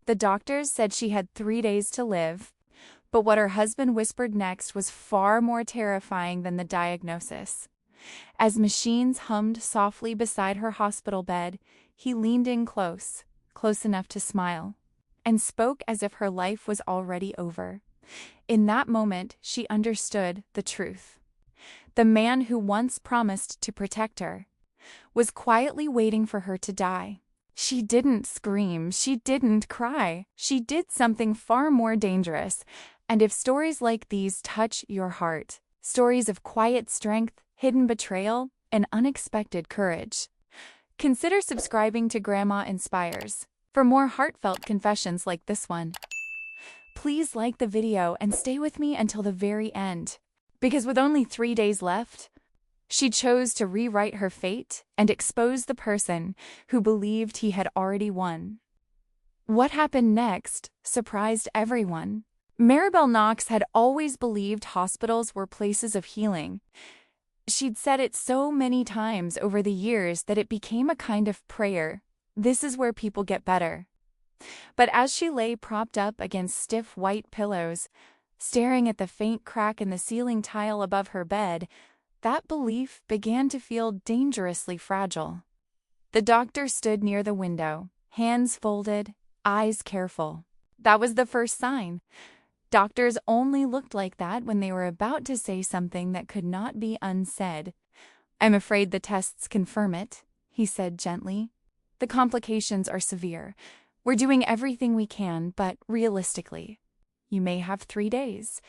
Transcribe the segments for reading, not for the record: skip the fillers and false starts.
The doctors said she had 3 days to live, but what her husband whispered next was far more terrifying than the diagnosis. As machines hummed softly beside her hospital bed, he leaned in close, close enough to smile, and spoke as if her life was already over. In that moment, she understood the truth. The man who once promised to protect her was quietly waiting for her to die. She didn't scream, she didn't cry, she did something far more dangerous. And if stories like these touch your heart, stories of quiet strength, hidden betrayal, and unexpected courage, consider subscribing to Grandma Inspires for more heartfelt confessions like this one. Please like the video and stay with me until the very end, because with only 3 days left, she chose to rewrite her fate and expose the person who believed he had already won. What happened next surprised everyone. Maribel Knox had always believed hospitals were places of healing. She'd said it so many times over the years that it became a kind of prayer. This is where people get better. But as she lay propped up against stiff white pillows, staring at the faint crack in the ceiling tile above her bed, that belief began to feel dangerously fragile. The doctor stood near the window, hands folded, eyes careful. That was the first sign. Doctors only looked like that when they were about to say something that could not be unsaid. "I'm afraid the tests confirm it," he said gently. "The complications are severe. We're doing everything we can, but realistically, you may have 3 days,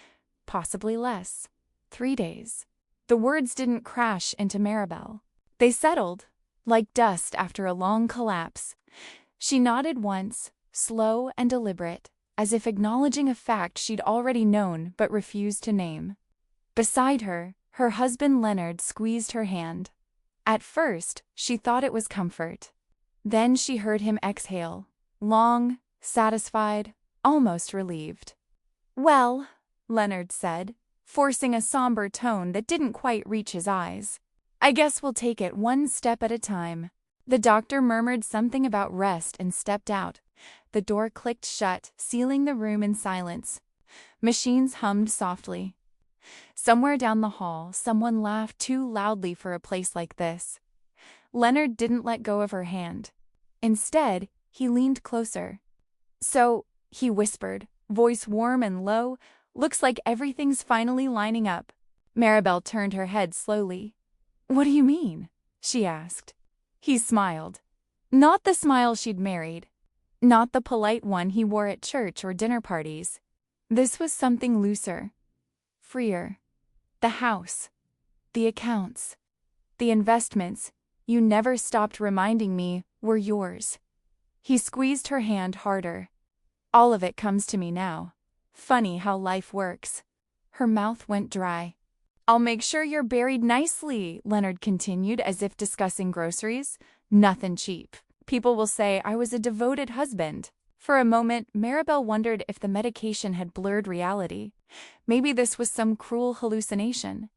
possibly less. 3 days. The words didn't crash into Maribel. They settled, like dust after a long collapse. She nodded once, slow and deliberate, as if acknowledging a fact she'd already known but refused to name. Beside her, her husband Leonard squeezed her hand. At first, she thought it was comfort. Then she heard him exhale, long, satisfied, almost relieved. "Well," Leonard said, forcing a somber tone that didn't quite reach his eyes, "I guess we'll take it one step at a time." The doctor murmured something about rest and stepped out. The door clicked shut, sealing the room in silence. Machines hummed softly. Somewhere down the hall, someone laughed too loudly for a place like this. Leonard didn't let go of her hand. Instead, he leaned closer. "So," he whispered, voice warm and low, "looks like everything's finally lining up." Maribel turned her head slowly. "What do you mean?" she asked. He smiled. Not the smile she'd married. Not the polite one he wore at church or dinner parties. This was something looser, freer. "The house, the accounts, the investments you never stopped reminding me were yours." He squeezed her hand harder. "All of it comes to me now. Funny how life works." Her mouth went dry. "I'll make sure you're buried nicely," Leonard continued as if discussing groceries. "Nothing cheap. People will say I was a devoted husband." For a moment, Maribel wondered if the medication had blurred reality. Maybe this was some cruel hallucination.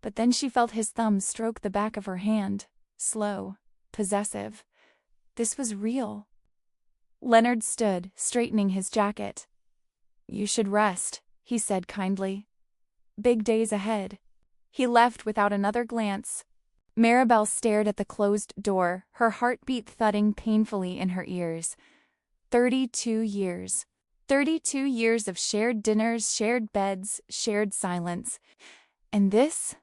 But then she felt his thumb stroke the back of her hand, slow, possessive. This was real. Leonard stood, straightening his jacket. "You should rest," he said kindly. "Big days ahead." He left without another glance. Maribel stared at the closed door, her heartbeat thudding painfully in her ears. 32 years. 32 years of shared dinners, shared beds, shared silence. And this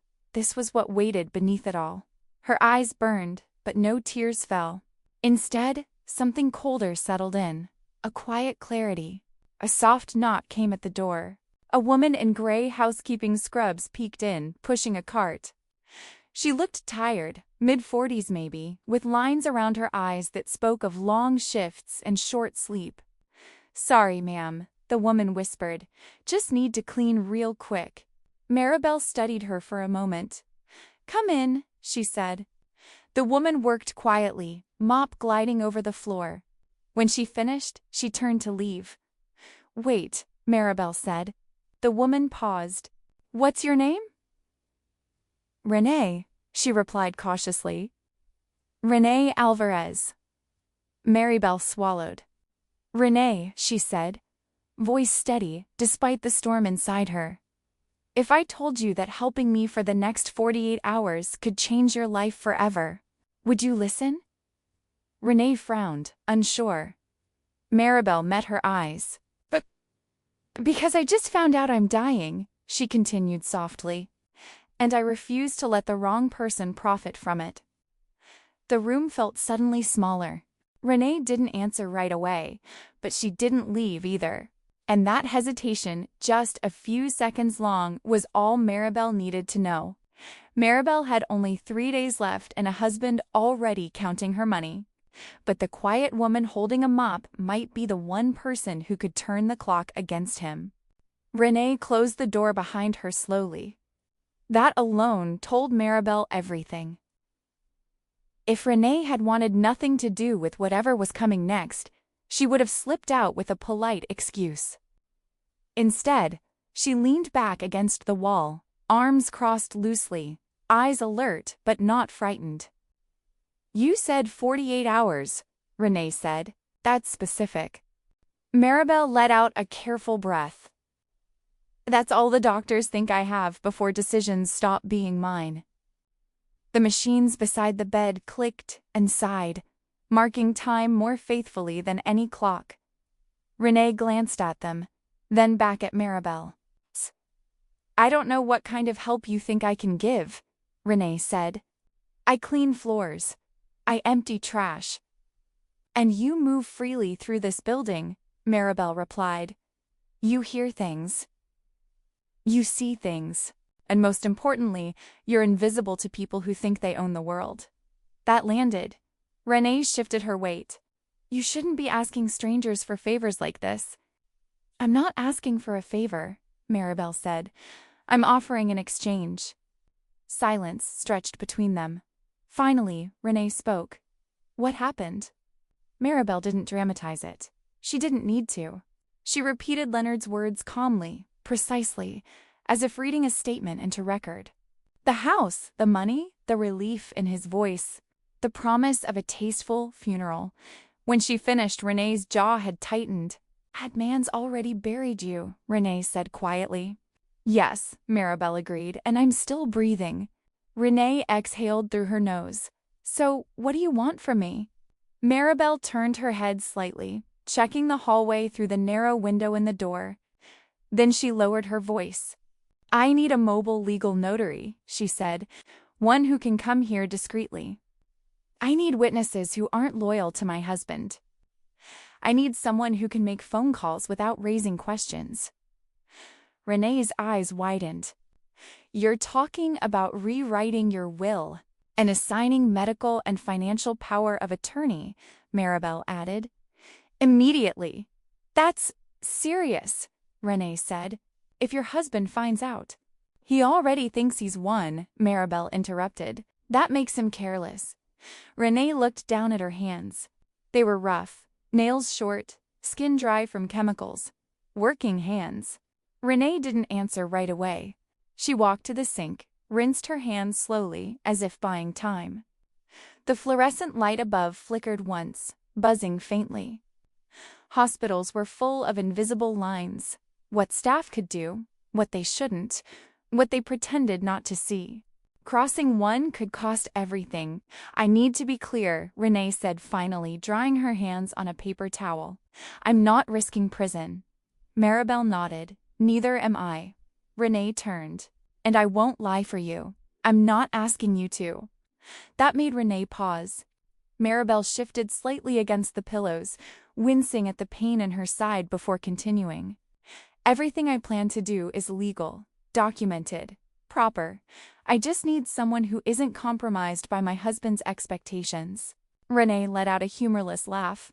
was what waited beneath it all. Her eyes burned, but no tears fell. Instead, something colder settled in, a quiet clarity. A soft knock came at the door. A woman in gray housekeeping scrubs peeked in, pushing a cart. She looked tired, mid-40s maybe, with lines around her eyes that spoke of long shifts and short sleep. "Sorry, ma'am," the woman whispered. "Just need to clean real quick." Maribel studied her for a moment. "Come in," she said. The woman worked quietly, mop gliding over the floor. When she finished, she turned to leave. "Wait," Maribel said. The woman paused. "What's your name?" "Renee," she replied cautiously. "Renee Alvarez." Maribel swallowed. Renee, she said, voice steady despite the storm inside her. If I told you that helping me for the next 48 hours could change your life forever, would you listen? Renee frowned, unsure. Maribel met her eyes. But because I just found out I'm dying, she continued softly, and I refuse to let the wrong person profit from it. The room felt suddenly smaller. Renee didn't answer right away, but she didn't leave either. And that hesitation, just a few seconds long, was all Maribel needed to know. Maribel had only 3 days left and a husband already counting her money. But the quiet woman holding a mop might be the one person who could turn the clock against him. Renee closed the door behind her slowly. That alone told Maribel everything. If Renee had wanted nothing to do with whatever was coming next, she would have slipped out with a polite excuse. Instead, she leaned back against the wall, arms crossed loosely, eyes alert but not frightened. You said 48 hours, Renee said. That's specific. Maribel let out a careful breath. That's all the doctors think I have before decisions stop being mine. The machines beside the bed clicked and sighed, marking time more faithfully than any clock. Renee glanced at them, then back at Maribel. I don't know what kind of help you think I can give, Renee said. I clean floors. I empty trash. And you move freely through this building, Maribel replied. You hear things. You see things. And most importantly, you're invisible to people who think they own the world. That landed. Renee shifted her weight. You shouldn't be asking strangers for favors like this. I'm not asking for a favor, Maribel said. I'm offering an exchange. Silence stretched between them. Finally, Renee spoke. What happened? Maribel didn't dramatize it. She didn't need to. She repeated Leonard's words calmly, precisely, as if reading a statement into record. The house, the money, the relief in his voice, the promise of a tasteful funeral. When she finished, Renee's jaw had tightened. That man's already buried you, Renee said quietly. Yes, Maribel agreed, and I'm still breathing. Renee exhaled through her nose. So, what do you want from me? Maribel turned her head slightly, checking the hallway through the narrow window in the door. Then she lowered her voice. I need a mobile legal notary, she said, one who can come here discreetly. I need witnesses who aren't loyal to my husband. I need someone who can make phone calls without raising questions. Renee's eyes widened. You're talking about rewriting your will and assigning medical and financial power of attorney, Maribel added. Immediately. That's serious, Renee said. If your husband finds out. He already thinks he's won, Maribel interrupted. That makes him careless. Renee looked down at her hands. They were rough, nails short, skin dry from chemicals. Working hands. Renee didn't answer right away. She walked to the sink, rinsed her hands slowly, as if buying time. The fluorescent light above flickered once, buzzing faintly. Hospitals were full of invisible lines. What staff could do, what they shouldn't, what they pretended not to see. Crossing one could cost everything. I need to be clear, Renee said finally, drying her hands on a paper towel. I'm not risking prison. Maribel nodded. Neither am I. Renee turned. And I won't lie for you. I'm not asking you to. That made Renee pause. Maribel shifted slightly against the pillows, wincing at the pain in her side before continuing. Everything I plan to do is legal, documented, proper. I just need someone who isn't compromised by my husband's expectations. Renee let out a humorless laugh.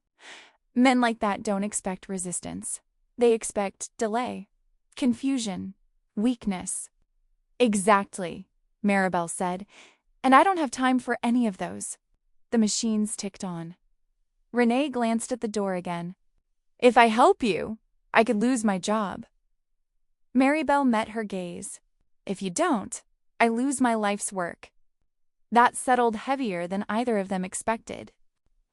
Men like that don't expect resistance. They expect delay, confusion, weakness. Exactly, Maribel said, and I don't have time for any of those. The machines ticked on. Renee glanced at the door again. If I help you, I could lose my job. Maribel met her gaze. If you don't, I lose my life's work. That settled heavier than either of them expected.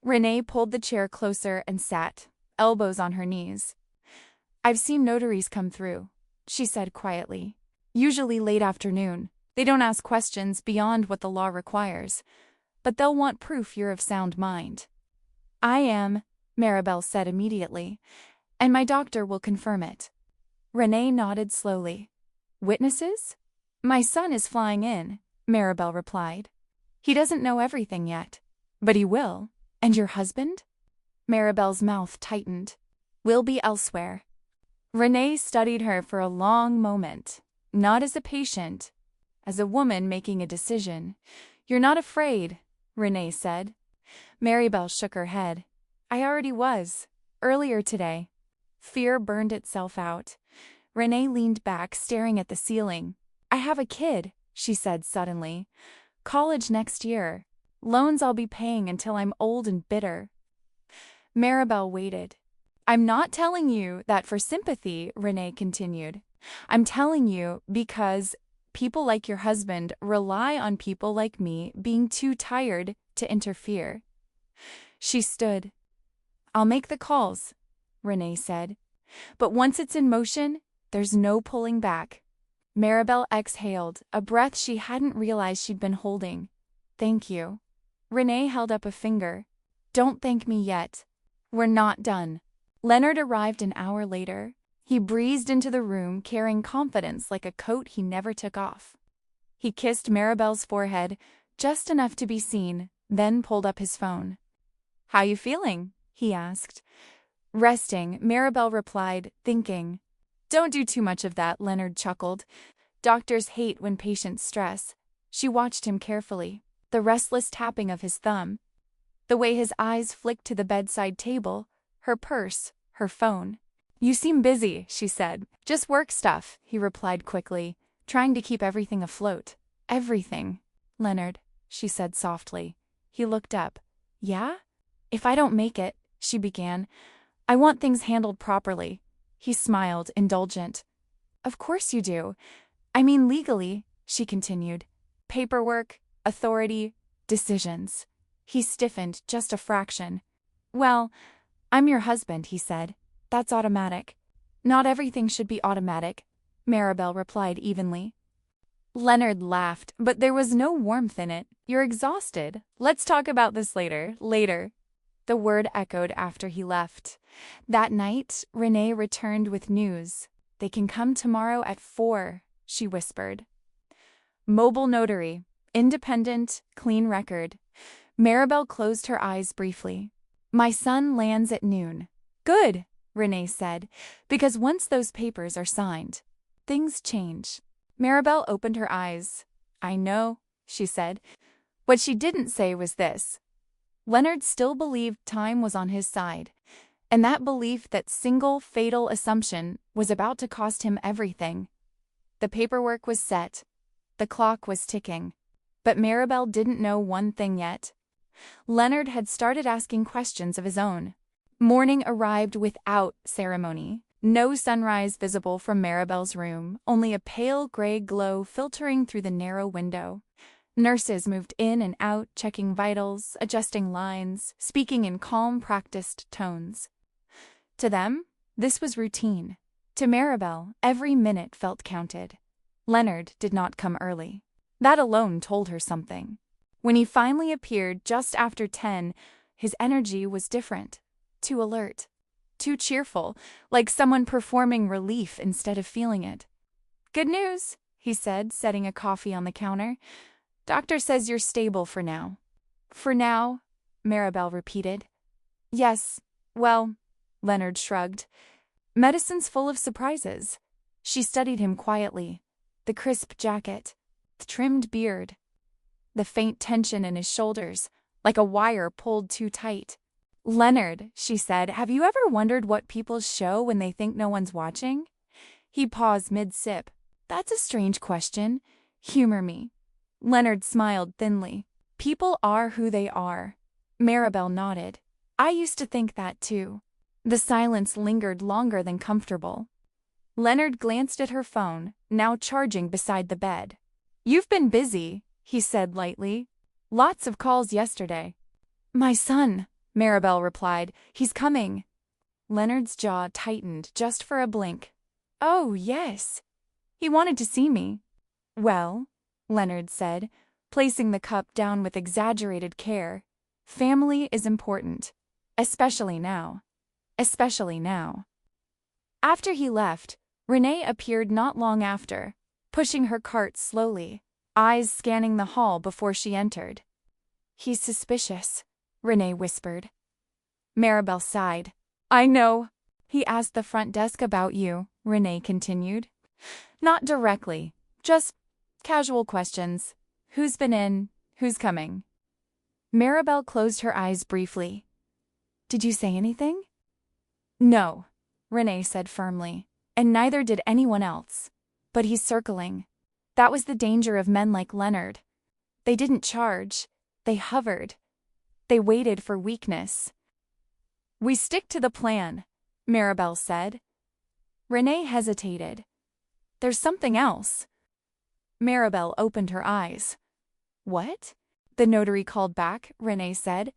Renee pulled the chair closer and sat, elbows on her knees. "I've seen notaries come through," she said quietly. "Usually late afternoon. They don't ask questions beyond what the law requires, but they'll want proof you're of sound mind." "I am," Maribel said immediately, "and my doctor will confirm it." Renee nodded slowly. "Witnesses?" "My son is flying in," Maribel replied. "He doesn't know everything yet, but he will." "And your husband?" Maribel's mouth tightened. "Will be elsewhere." Renee studied her for a long moment, not as a patient, as a woman making a decision. "You're not afraid," Renee said. Maribel shook her head. "I already was, earlier today." Fear burned itself out. Renee leaned back, staring at the ceiling. "I have a kid," she said suddenly. "College next year. Loans I'll be paying until I'm old and bitter." Maribel waited. "I'm not telling you that for sympathy," Renee continued. "I'm telling you because people like your husband rely on people like me being too tired to interfere." She stood. "I'll make the calls," Renee said. "But once it's in motion, there's no pulling back." Maribel exhaled, a breath she hadn't realized she'd been holding. "Thank you." Renee held up a finger. "Don't thank me yet. We're not done." Leonard arrived an hour later. He breezed into the room carrying confidence like a coat he never took off. He kissed Maribel's forehead, just enough to be seen, then pulled up his phone. "How you feeling?" he asked. "Resting," Maribel replied, thinking. "Don't do too much of that," Leonard chuckled. "Doctors hate when patients stress." She watched him carefully, the restless tapping of his thumb, the way his eyes flicked to the bedside table, her purse, her phone. "You seem busy," she said. "Just work stuff," he replied quickly, trying to keep everything afloat. "Everything, Leonard," she said softly. He looked up. "Yeah? If I don't make it," she began. "I want things handled properly." He smiled, indulgent. "Of course you do. I mean legally," she continued. "Paperwork, authority, decisions." He stiffened just a fraction. "Well, I'm your husband," he said. "That's automatic." "Not everything should be automatic," Maribel replied evenly. Leonard laughed, but there was no warmth in it. "You're exhausted. Let's talk about this later." "Later." The word echoed after he left. That night, Renee returned with news. "They can come tomorrow at 4, she whispered. Mobile notary. Independent, clean record. Maribel closed her eyes briefly. "My son lands at noon." "Good," Renee said, "because once those papers are signed, things change." Maribel opened her eyes. "I know," she said. What she didn't say was this. Leonard still believed time was on his side, and that belief, that single fatal assumption, was about to cost him everything. The paperwork was set. The clock was ticking. But Maribel didn't know one thing yet. Leonard had started asking questions of his own. Morning arrived without ceremony. No sunrise visible from Maribel's room, only a pale gray glow filtering through the narrow window. Nurses moved in and out, checking vitals, adjusting lines, speaking in calm, practiced tones. To them, this was routine. To Maribel, every minute felt counted. Leonard did not come early. That alone told her something. When he finally appeared just after 10, his energy was different. Too alert. Too cheerful, like someone performing relief instead of feeling it. "Good news," he said, setting a coffee on the counter. "Doctor says you're stable for now." "For now?" Maribel repeated. "Yes, well," Leonard shrugged. "Medicine's full of surprises." She studied him quietly. The crisp jacket, the trimmed beard, the faint tension in his shoulders, like a wire pulled too tight. "Leonard," she said, "have you ever wondered what people show when they think no one's watching?" He paused mid-sip. "That's a strange question. Humor me." Leonard smiled thinly. "People are who they are." Maribel nodded. "I used to think that too." The silence lingered longer than comfortable. Leonard glanced at her phone, now charging beside the bed. "You've been busy," he said lightly. "Lots of calls yesterday." "My son," Maribel replied. "He's coming." Leonard's jaw tightened just for a blink. Oh, yes. He wanted to see me. Well, Leonard said, placing the cup down with exaggerated care. Family is important. Especially now. Especially now. After he left, Renee appeared not long after, pushing her cart slowly, eyes scanning the hall before she entered. He's suspicious, Renee whispered. Maribel sighed. I know. He asked the front desk about you, Renee continued. Not directly, just casual questions. Who's been in? Who's coming? Maribel closed her eyes briefly. Did you say anything? No, Renee said firmly, and neither did anyone else. But he's circling. That was the danger of men like Leonard. They didn't charge. They hovered. They waited for weakness. We stick to the plan, Maribel said. Renee hesitated. There's something else. Maribel opened her eyes. What? The notary called back, Renee said.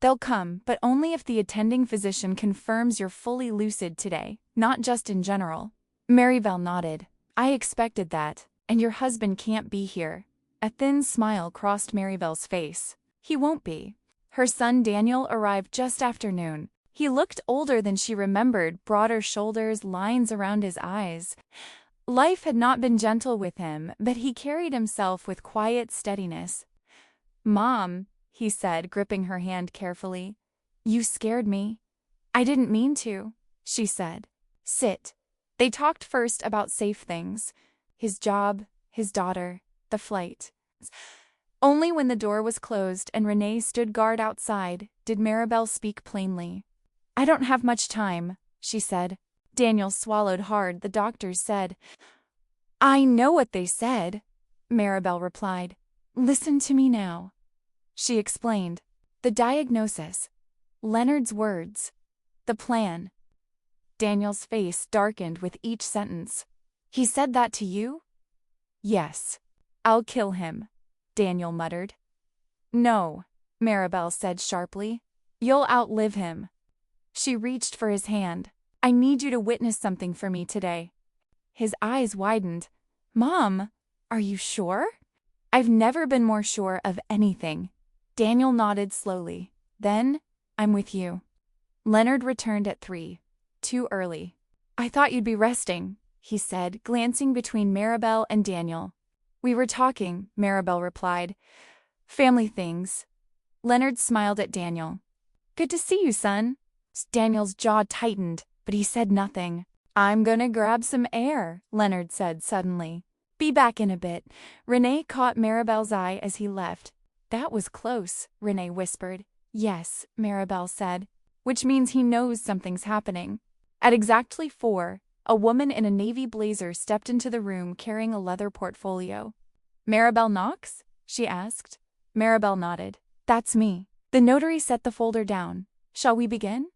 They'll come, but only if the attending physician confirms you're fully lucid today, not just in general. Maribel nodded. I expected that, and your husband can't be here. A thin smile crossed Maribel's face. He won't be. Her son Daniel arrived just after noon. He looked older than she remembered, broader shoulders, lines around his eyes. Life had not been gentle with him, but he carried himself with quiet steadiness. Mom, he said, gripping her hand carefully. You scared me. I didn't mean to, she said. Sit. They talked first about safe things. His job, his daughter, the flight. Only when the door was closed and Renee stood guard outside did Maribel speak plainly. I don't have much time, she said. Daniel swallowed hard, the doctors said. I know what they said, Maribel replied. Listen to me now. She explained. The diagnosis. Leonard's words. The plan. Daniel's face darkened with each sentence. He said that to you? Yes. I'll kill him, Daniel muttered. No, Maribel said sharply. You'll outlive him. She reached for his hand. I need you to witness something for me today. His eyes widened. Mom, are you sure? I've never been more sure of anything. Daniel nodded slowly. Then, I'm with you. Leonard returned at 3. Too early. I thought you'd be resting, he said, glancing between Maribel and Daniel. We were talking, Maribel replied. Family things. Leonard smiled at Daniel. Good to see you, son. Daniel's jaw tightened, but he said nothing. I'm gonna grab some air, Leonard said suddenly. Be back in a bit. Renee caught Maribel's eye as he left. That was close, Renee whispered. Yes, Maribel said, which means he knows something's happening. At exactly 4, a woman in a navy blazer stepped into the room carrying a leather portfolio. Maribel Knox? She asked. Maribel nodded. That's me. The notary set the folder down. Shall we begin?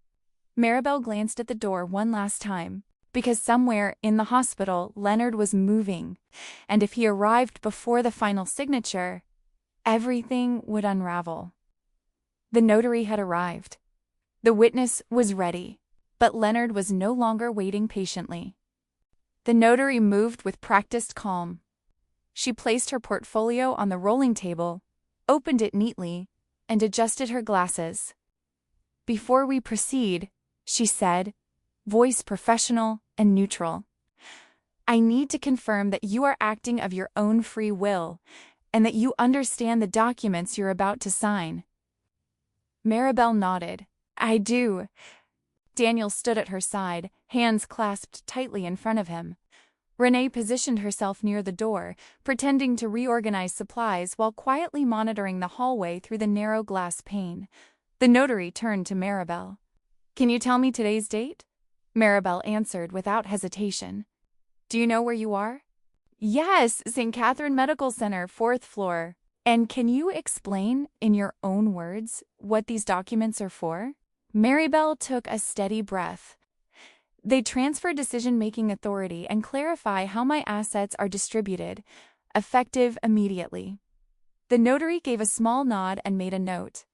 Maribel glanced at the door one last time, because somewhere in the hospital Leonard was moving, and if he arrived before the final signature, everything would unravel. The notary had arrived. The witness was ready, but Leonard was no longer waiting patiently. The notary moved with practiced calm. She placed her portfolio on the rolling table, opened it neatly, and adjusted her glasses. Before we proceed, she said, voice professional and neutral, I need to confirm that you are acting of your own free will and that you understand the documents you're about to sign. Maribel nodded. I do. Daniel stood at her side, hands clasped tightly in front of him. Renee positioned herself near the door, pretending to reorganize supplies while quietly monitoring the hallway through the narrow glass pane. The notary turned to Maribel. Can you tell me today's date? Maribel answered without hesitation. Do you know where you are? Yes, St. Catherine Medical Center, 4th floor. And can you explain, in your own words, what these documents are for? Maribel took a steady breath. They transfer decision-making authority and clarify how my assets are distributed, effective immediately. The notary gave a small nod and made a note.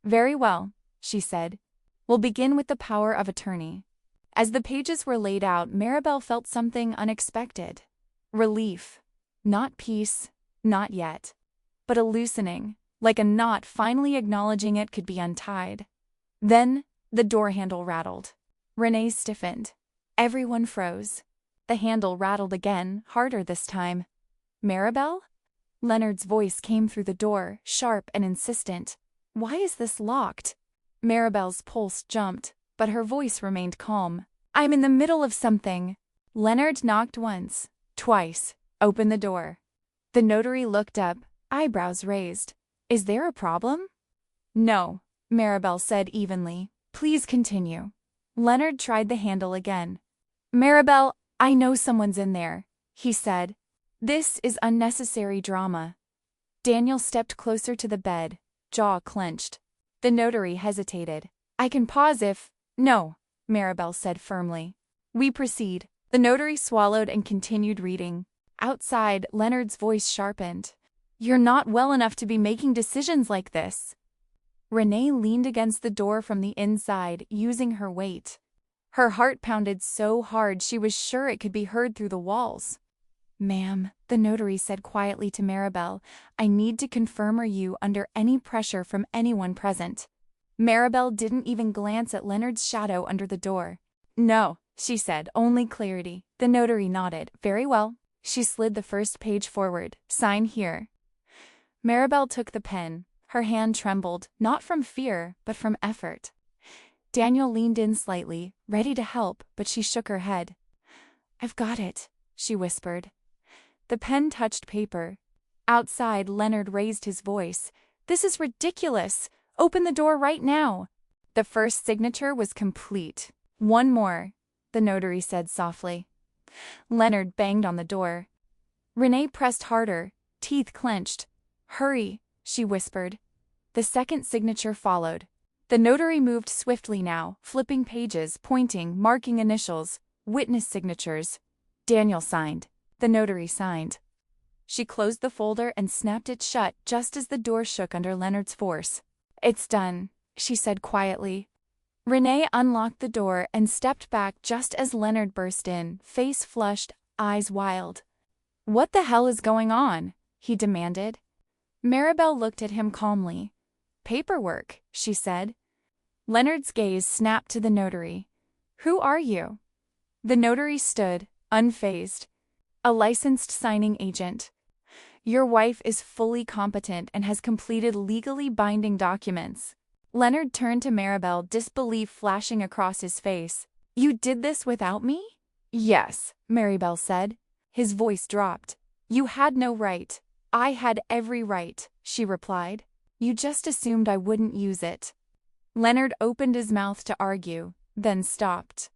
Very well, she said. We'll begin with the power of attorney. As the pages were laid out, Maribel felt something unexpected. Relief. Not peace, not yet. But a loosening, like a knot finally acknowledging it could be untied. Then, the door handle rattled. Renee stiffened. Everyone froze. The handle rattled again, harder this time. Maribel? Leonard's voice came through the door, sharp and insistent. Why is this locked? Maribel's pulse jumped, but her voice remained calm. I'm in the middle of something. Leonard knocked once, twice. Open the door. The notary looked up, eyebrows raised. Is there a problem? No, Maribel said evenly. Please continue. Leonard tried the handle again. Maribel, I know someone's in there, he said. This is unnecessary drama. Daniel stepped closer to the bed, jaw clenched. The notary hesitated. I can pause if... No, Maribel said firmly. We proceed. The notary swallowed and continued reading. Outside, Leonard's voice sharpened. You're not well enough to be making decisions like this. Renee leaned against the door from the inside, using her weight. Her heart pounded so hard she was sure it could be heard through the walls. Ma'am, the notary said quietly to Maribel, I need to confirm you under any pressure from anyone present. Maribel didn't even glance at Leonard's shadow under the door. No, she said, only clarity. The notary nodded. Very well. She slid the first page forward. Sign here. Maribel took the pen. Her hand trembled, not from fear, but from effort. Daniel leaned in slightly, ready to help, but she shook her head. I've got it, she whispered. The pen touched paper. Outside, Leonard raised his voice. This is ridiculous. Open the door right now. The first signature was complete. One more, the notary said softly. Leonard banged on the door. Renee pressed harder, teeth clenched. Hurry, she whispered. The second signature followed. The notary moved swiftly now, flipping pages, pointing, marking initials, witness signatures. Daniel signed. The notary signed. She closed the folder and snapped it shut just as the door shook under Leonard's force. It's done, she said quietly. Renee unlocked the door and stepped back just as Leonard burst in, face flushed, eyes wild. What the hell is going on? He demanded. Maribel looked at him calmly. Paperwork, she said. Leonard's gaze snapped to the notary. Who are you? The notary stood, unfazed. A licensed signing agent. Your wife is fully competent and has completed legally binding documents. Leonard turned to Maribel, disbelief flashing across his face. You did this without me? Yes, Maribel said. His voice dropped. You had no right. I had every right, she replied. You just assumed I wouldn't use it. Leonard opened his mouth to argue, then stopped.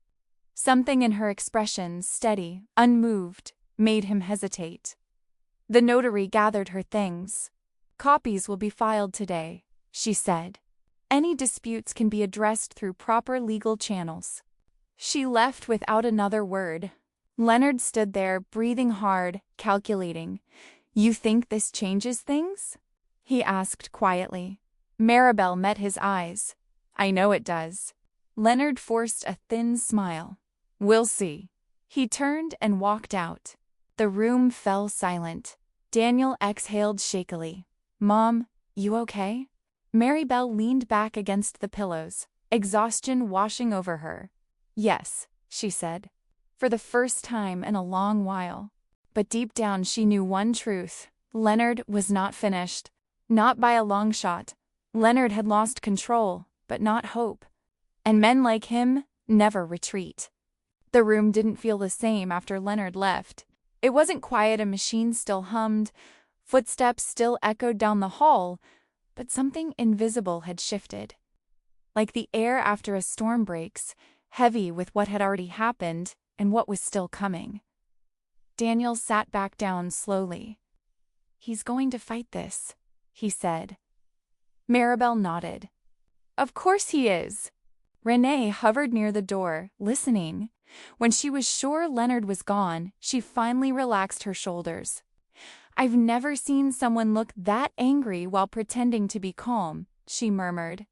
Something in her expression, steady, unmoved, made him hesitate. The notary gathered her things. Copies will be filed today, she said. Any disputes can be addressed through proper legal channels. She left without another word. Leonard stood there, breathing hard, calculating. You think this changes things? He asked quietly. Maribel met his eyes. I know it does. Leonard forced a thin smile. We'll see. He turned and walked out. The room fell silent. Daniel exhaled shakily. Mom, you okay? Maribel leaned back against the pillows, exhaustion washing over her. Yes, she said. For the first time in a long while. But deep down she knew one truth. Leonard was not finished. Not by a long shot. Leonard had lost control, but not hope. And men like him never retreat. The room didn't feel the same after Leonard left. It wasn't quiet, a machine still hummed, footsteps still echoed down the hall, but something invisible had shifted. Like the air after a storm breaks, heavy with what had already happened and what was still coming. Daniel sat back down slowly. He's going to fight this, he said. Maribel nodded. Of course he is. Renee hovered near the door, listening. When she was sure Leonard was gone, she finally relaxed her shoulders. I've never seen someone look that angry while pretending to be calm, she murmured.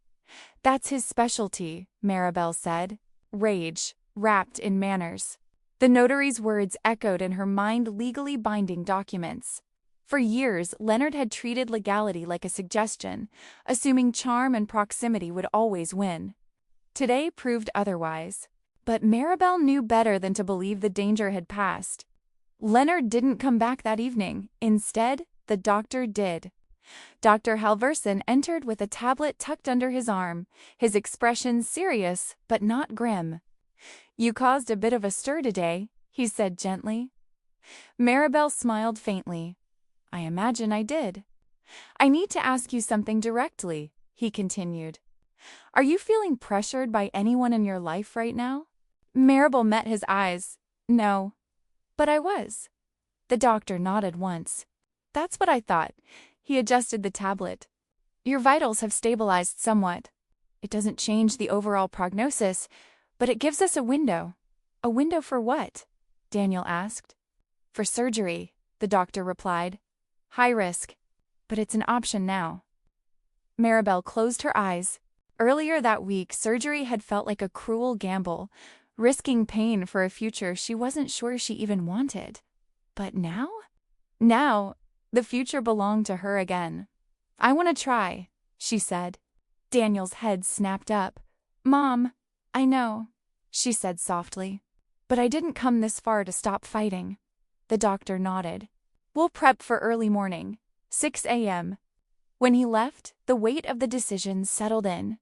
That's his specialty, Maribel said. Rage, wrapped in manners. The notary's words echoed in her mind legally binding documents. For years, Leonard had treated legality like a suggestion, assuming charm and proximity would always win. Today proved otherwise. But Maribel knew better than to believe the danger had passed. Leonard didn't come back that evening. Instead, the doctor did. Dr. Halverson entered with a tablet tucked under his arm, his expression serious but not grim. "You caused a bit of a stir today," he said gently. Maribel smiled faintly. "I imagine I did." "I need to ask you something directly," he continued. "Are you feeling pressured by anyone in your life right now?" Maribel met his eyes. "No. But I was." The doctor nodded once. "That's what I thought." He adjusted the tablet. "Your vitals have stabilized somewhat. It doesn't change the overall prognosis, but it gives us a window." "A window for what?" Daniel asked. "For surgery," the doctor replied. "High risk, but it's an option now." Maribel closed her eyes. Earlier that week, surgery had felt like a cruel gamble, risking pain for a future she wasn't sure she even wanted. But now? Now, the future belonged to her again. "I want to try," she said. Daniel's head snapped up. "Mom, I know," she said softly. "But I didn't come this far to stop fighting." The doctor nodded. "We'll prep for early morning, 6 a.m. When he left, the weight of the decision settled in.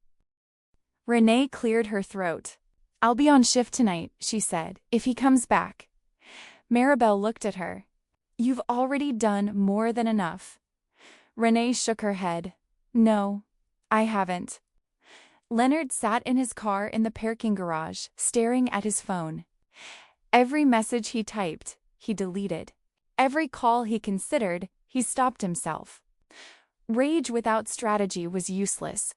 Renee cleared her throat. "I'll be on shift tonight," she said, "if he comes back." Maribel looked at her. "You've already done more than enough." Renee shook her head. "No, I haven't." Leonard sat in his car in the parking garage, staring at his phone. Every message he typed, he deleted. Every call he considered, he stopped himself. Rage without strategy was useless,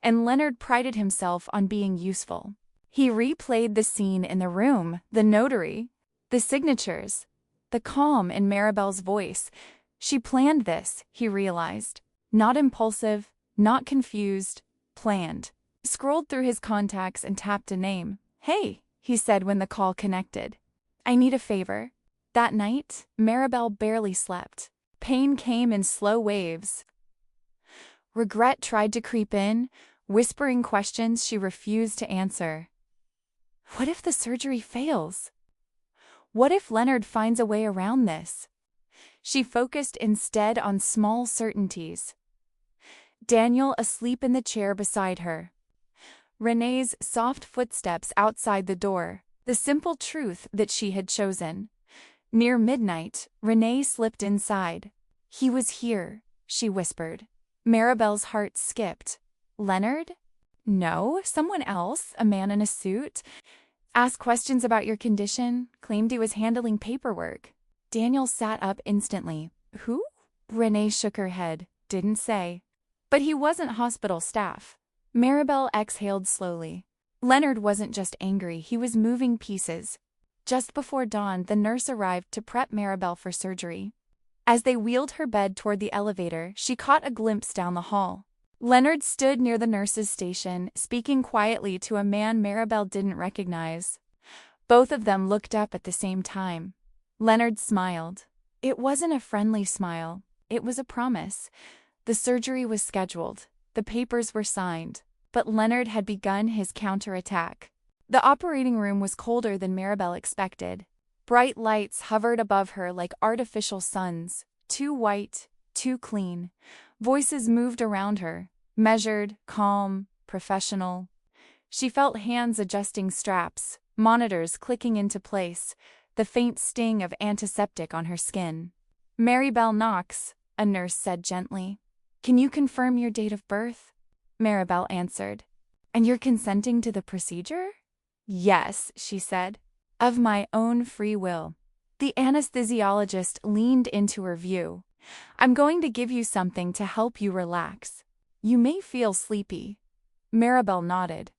and Leonard prided himself on being useful. He replayed the scene in the room, the notary, the signatures, the calm in Maribel's voice. She planned this, he realized. Not impulsive, not confused, planned. Scrolled through his contacts and tapped a name. "Hey," he said when the call connected. "I need a favor." That night, Maribel barely slept. Pain came in slow waves. Regret tried to creep in, whispering questions she refused to answer. What if the surgery fails? What if Leonard finds a way around this? She focused instead on small certainties. Daniel asleep in the chair beside her. Renee's soft footsteps outside the door, the simple truth that she had chosen. Near midnight, Renee slipped inside. "He was here," she whispered. Maribel's heart skipped. "Leonard? No, someone else, a man in a suit. Asked questions about your condition, claimed he was handling paperwork." Daniel sat up instantly. "Who?" Renee shook her head. "Didn't say." "But he wasn't hospital staff." Maribel exhaled slowly. Leonard wasn't just angry, he was moving pieces. Just before dawn, the nurse arrived to prep Maribel for surgery. As they wheeled her bed toward the elevator, she caught a glimpse down the hall. Leonard stood near the nurse's station, speaking quietly to a man Maribel didn't recognize. Both of them looked up at the same time. Leonard smiled. It wasn't a friendly smile. It was a promise. The surgery was scheduled. The papers were signed. But Leonard had begun his counterattack. The operating room was colder than Maribel expected. Bright lights hovered above her like artificial suns, too white, too clean. Voices moved around her, measured, calm, professional. She felt hands adjusting straps, monitors clicking into place, the faint sting of antiseptic on her skin. "Maribel Knox," a nurse said gently. "Can you confirm your date of birth?" Maribel answered. "And you're consenting to the procedure?" "Yes," she said. "Of my own free will." The anesthesiologist leaned into her view. "I'm going to give you something to help you relax. You may feel sleepy." Maribel nodded.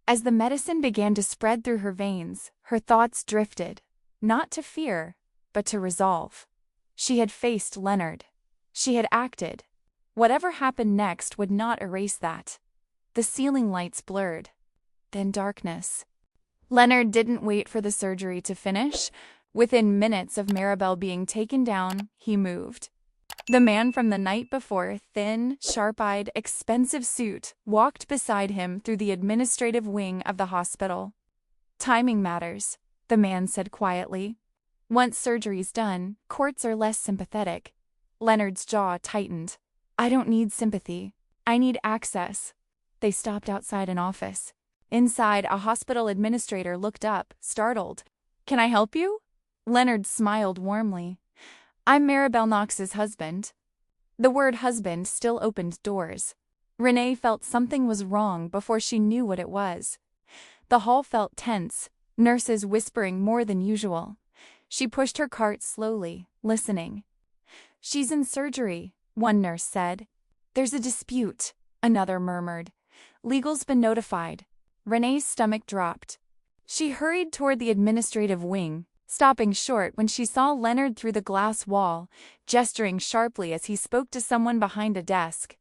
As the medicine began to spread through her veins, her thoughts drifted, not to fear, but to resolve. She had faced Leonard. She had acted. Whatever happened next would not erase that. The ceiling lights blurred. Then darkness. Leonard didn't wait for the surgery to finish. Within minutes of Maribel being taken down, he moved. The man from the night before, thin, sharp-eyed, expensive suit, walked beside him through the administrative wing of the hospital. "Timing matters," the man said quietly. "Once surgery's done, courts are less sympathetic." Leonard's jaw tightened. "I don't need sympathy. I need access." They stopped outside an office. Inside, a hospital administrator looked up, startled. "Can I help you?" Leonard smiled warmly. "I'm Maribel Knox's husband." The word husband still opened doors. Renee felt something was wrong before she knew what it was. The hall felt tense, nurses whispering more than usual. She pushed her cart slowly, listening. "She's in surgery," one nurse said. "There's a dispute," another murmured. "Legal's been notified." Renee's stomach dropped. She hurried toward the administrative wing, stopping short when she saw Leonard through the glass wall, gesturing sharply as he spoke to someone behind a desk.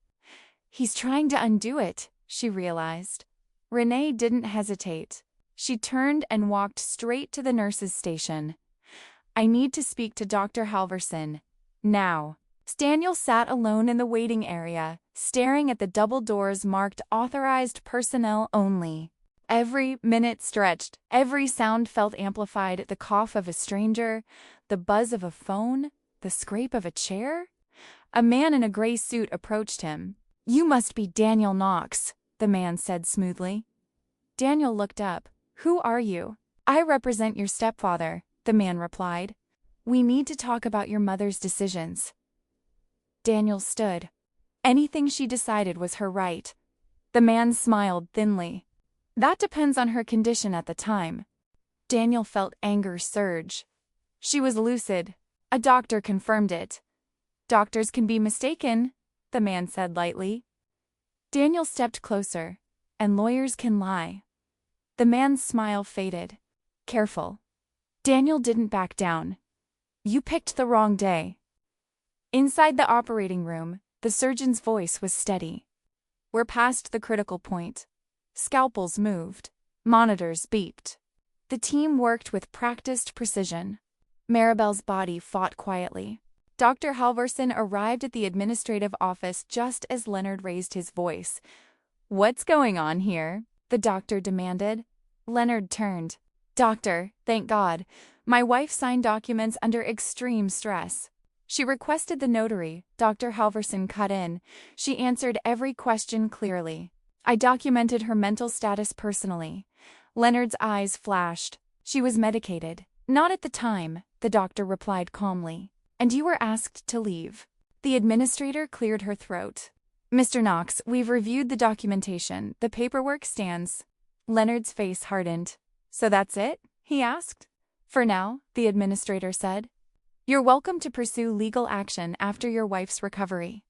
"He's trying to undo it," she realized. Renee didn't hesitate. She turned and walked straight to the nurse's station. "I need to speak to Dr. Halverson. Now." Daniel sat alone in the waiting area, staring at the double doors marked "Authorized Personnel Only." Every minute stretched, every sound felt amplified: the cough of a stranger, the buzz of a phone, the scrape of a chair. A man in a gray suit approached him. "You must be Daniel Knox," the man said smoothly. Daniel looked up. "Who are you?" "I represent your stepfather," the man replied. "We need to talk about your mother's decisions." Daniel stood. Anything she decided was her right. The man smiled thinly. "That depends on her condition at the time." Daniel felt anger surge. She was lucid. A doctor confirmed it. "Doctors can be mistaken," the man said lightly. Daniel stepped closer. "And lawyers can lie." The man's smile faded. "Careful." Daniel didn't back down. "You picked the wrong day." Inside the operating room, the surgeon's voice was steady. "We're past the critical point." Scalpels moved. Monitors beeped. The team worked with practiced precision. Maribel's body fought quietly. Dr. Halverson arrived at the administrative office just as Leonard raised his voice. "What's going on here?" the doctor demanded. Leonard turned. "Doctor, thank God. My wife signed documents under extreme stress." She requested the notary. Dr. Halverson cut in. She answered every question clearly. "I documented her mental status personally." Leonard's eyes flashed. "She was medicated." "Not at the time," the doctor replied calmly. "And you were asked to leave." The administrator cleared her throat. "Mr. Knox, we've reviewed the documentation. The paperwork stands." Leonard's face hardened. "So that's it?" he asked. "For now," the administrator said. "You're welcome to pursue legal action after your wife's recovery."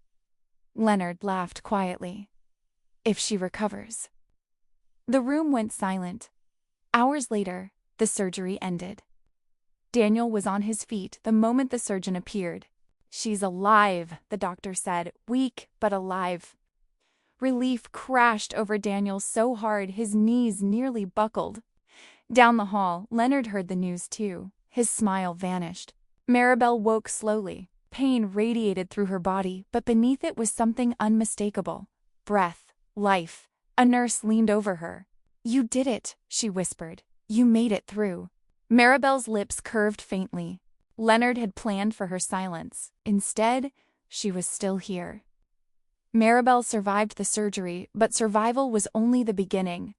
Leonard laughed quietly. "If she recovers." The room went silent. Hours later, the surgery ended. Daniel was on his feet the moment the surgeon appeared. "She's alive," the doctor said, "weak but alive." Relief crashed over Daniel so hard his knees nearly buckled. Down the hall, Leonard heard the news too. His smile vanished. Maribel woke slowly. Pain radiated through her body, but beneath it was something unmistakable. Breath. Life. A nurse leaned over her. "You did it," she whispered. "You made it through." Maribel's lips curved faintly. Leonard had planned for her silence. Instead, she was still here. Maribel survived the surgery, but survival was only the beginning.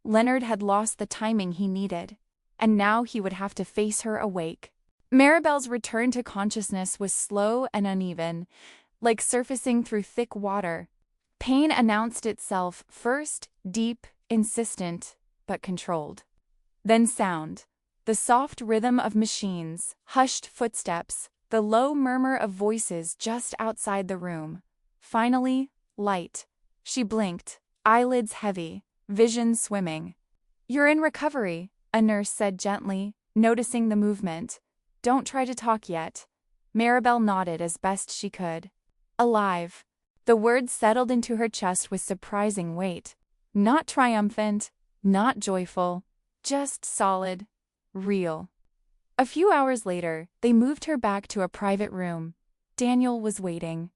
Leonard had lost the timing he needed, and now he would have to face her awake. Maribel's return to consciousness was slow and uneven, like surfacing through thick water. Pain announced itself first, deep, insistent, but controlled. Then sound. The soft rhythm of machines, hushed footsteps, the low murmur of voices just outside the room. Finally, light. She blinked, eyelids heavy, vision swimming. "You're in recovery," a nurse said gently, noticing the movement. "Don't try to talk yet." Maribel nodded as best she could. "Alive." The words settled into her chest with surprising weight. Not triumphant, not joyful, Just solid. Real. A few hours later, they moved her back to a private room. Daniel was waiting.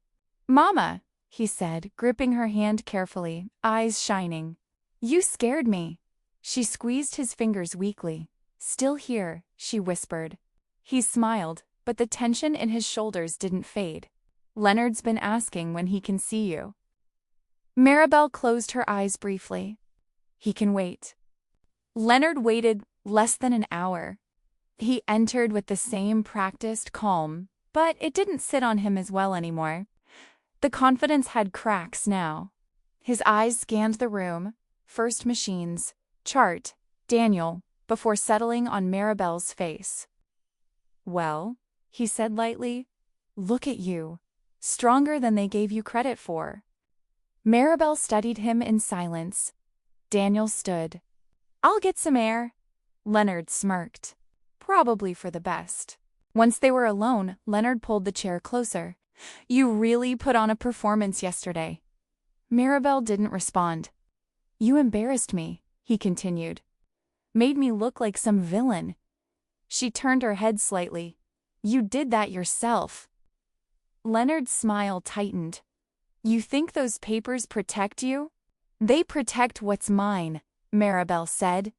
"Mama," he said, gripping her hand carefully, eyes shining. "You scared me." She squeezed his fingers weakly. "Still here," she whispered. He smiled, but the tension in his shoulders didn't fade. "Leonard's been asking when he can see you." Maribel closed her eyes briefly. "He can wait." Leonard waited less than an hour. He entered with the same practiced calm, but it didn't sit on him as well anymore. The confidence had cracks now. His eyes scanned the room, first machines, chart, Daniel, before settling on Maribel's face. "Well," he said lightly, "look at you. Stronger than they gave you credit for." Maribel studied him in silence. Daniel stood. "I'll get some air." Leonard smirked. Probably for the best. Once they were alone, Leonard pulled the chair closer. "You really put on a performance yesterday." Maribel didn't respond. "You embarrassed me," he continued. "Made me look like some villain." She turned her head slightly. "You did that yourself." Leonard's smile tightened. "You think those papers protect you?" "They protect what's mine," Maribel said.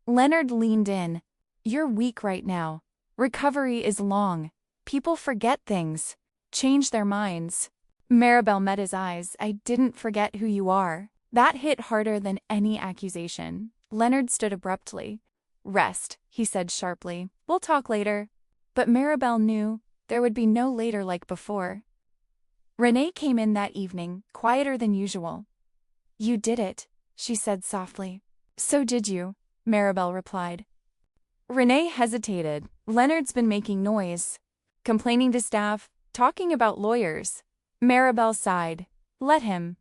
Leonard leaned in. "You're weak right now. Recovery is long. People forget things, change their minds." Maribel met his eyes. "I didn't forget who you are." That hit harder than any accusation. Leonard stood abruptly. "Rest," he said sharply. "We'll talk later." But Maribel knew there would be no later like before. Renee came in that evening, quieter than usual. "You did it," she said softly. "So did you," Maribel replied. Renee hesitated. Leonard's been making noise, complaining to staff, talking about lawyers. Maribel sighed. "Let him."